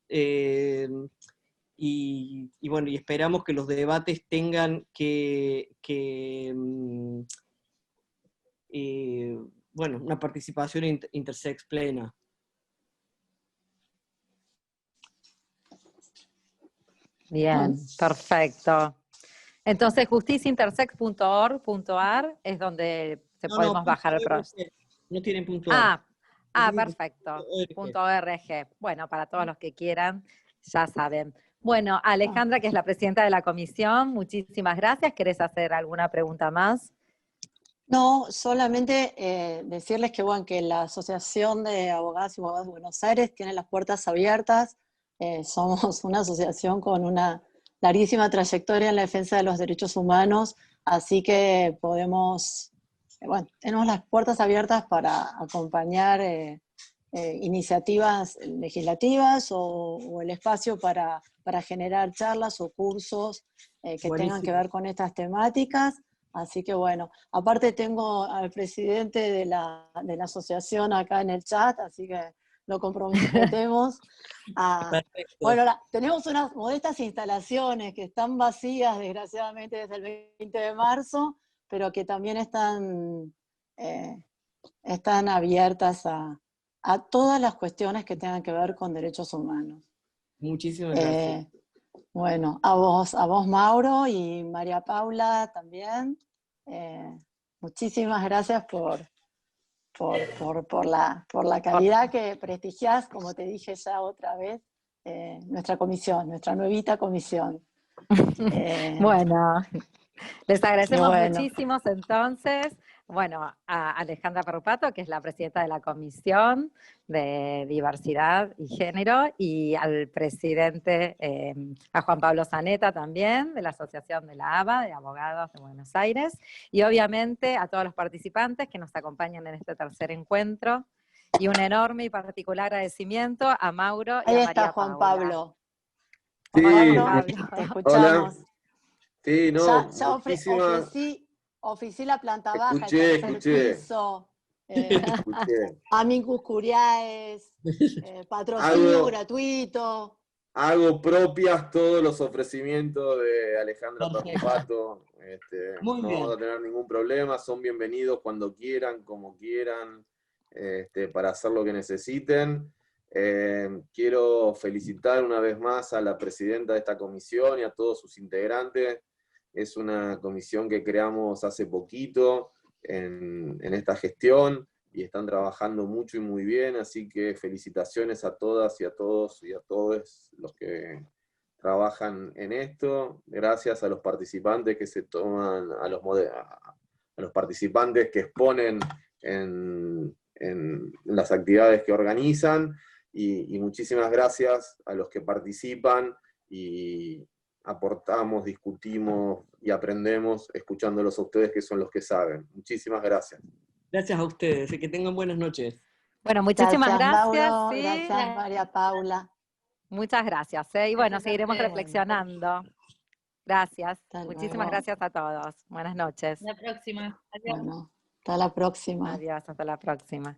y bueno, y esperamos que los debates tengan bueno, una participación intersex plena. Bien, perfecto. Entonces, justiciaintersex.org.ar es donde podemos bajar el proyecto. No tienen puntual. Perfecto. .org. Bueno, para todos los que quieran, ya saben. Bueno, Alejandra, que es la presidenta de la comisión, muchísimas gracias. ¿Querés hacer alguna pregunta más? No, solamente decirles que, bueno, que la Asociación de Abogadas y Abogados de Buenos Aires tiene las puertas abiertas. Somos una asociación con una larguísima trayectoria en la defensa de los derechos humanos, así que tenemos las puertas abiertas para acompañar iniciativas legislativas o el espacio para generar charlas o cursos que tengan que ver con estas temáticas. Así que bueno, aparte tengo al presidente de la asociación acá en el chat, así que lo comprometemos. Bueno, tenemos unas modestas instalaciones que están vacías, desgraciadamente, desde el 20 de marzo, pero que también están abiertas a todas las cuestiones que tengan que ver con derechos humanos. Muchísimas gracias. Bueno, a vos Mauro, y María Paula también. Muchísimas gracias por la calidad que prestigiás, como te dije ya otra vez, nuestra comisión, nuestra nuevita comisión. Bueno, les agradecemos muchísimo entonces. Bueno, a Alejandra Perrupato, que es la presidenta de la Comisión de Diversidad y Género, y al presidente, a Juan Pablo Zaneta también, de la Asociación de la ABA, de Abogados de Buenos Aires, y obviamente a todos los participantes que nos acompañan en este tercer encuentro, y un enorme y particular agradecimiento a Mauro y a María está Juan Paula. Pablo. Sí, Juan Pablo, te escuchamos. Hola. Sí, no, ya ofrecí la planta baja, escuché. el tercer piso, amicus curiae, patrocinio gratuito. Hago propias todos los ofrecimientos de Alejandra Perrupato. No vamos a tener ningún problema, son bienvenidos cuando quieran, como quieran, para hacer lo que necesiten. Quiero felicitar una vez más a la presidenta de esta comisión y a todos sus integrantes. Es una comisión que creamos hace poquito en esta gestión y están trabajando mucho y muy bien, así que felicitaciones a todas y a todos y a todos los que trabajan en esto. Gracias a los participantes que se toman, a los participantes que exponen en las actividades que organizan, y muchísimas gracias a los que participan y aportamos, discutimos y aprendemos escuchándolos a ustedes, que son los que saben. Muchísimas gracias. Gracias a ustedes y que tengan buenas noches. Bueno, muchísimas gracias. Mauro, sí. Gracias, María Paula. Muchas gracias. Y bueno, Gracias a seguiremos ustedes. reflexionando. Gracias. Hasta Muchísimas luego. gracias a todos. Buenas noches. Hasta la próxima. Adiós. Bueno, hasta la próxima. Adiós, hasta la próxima.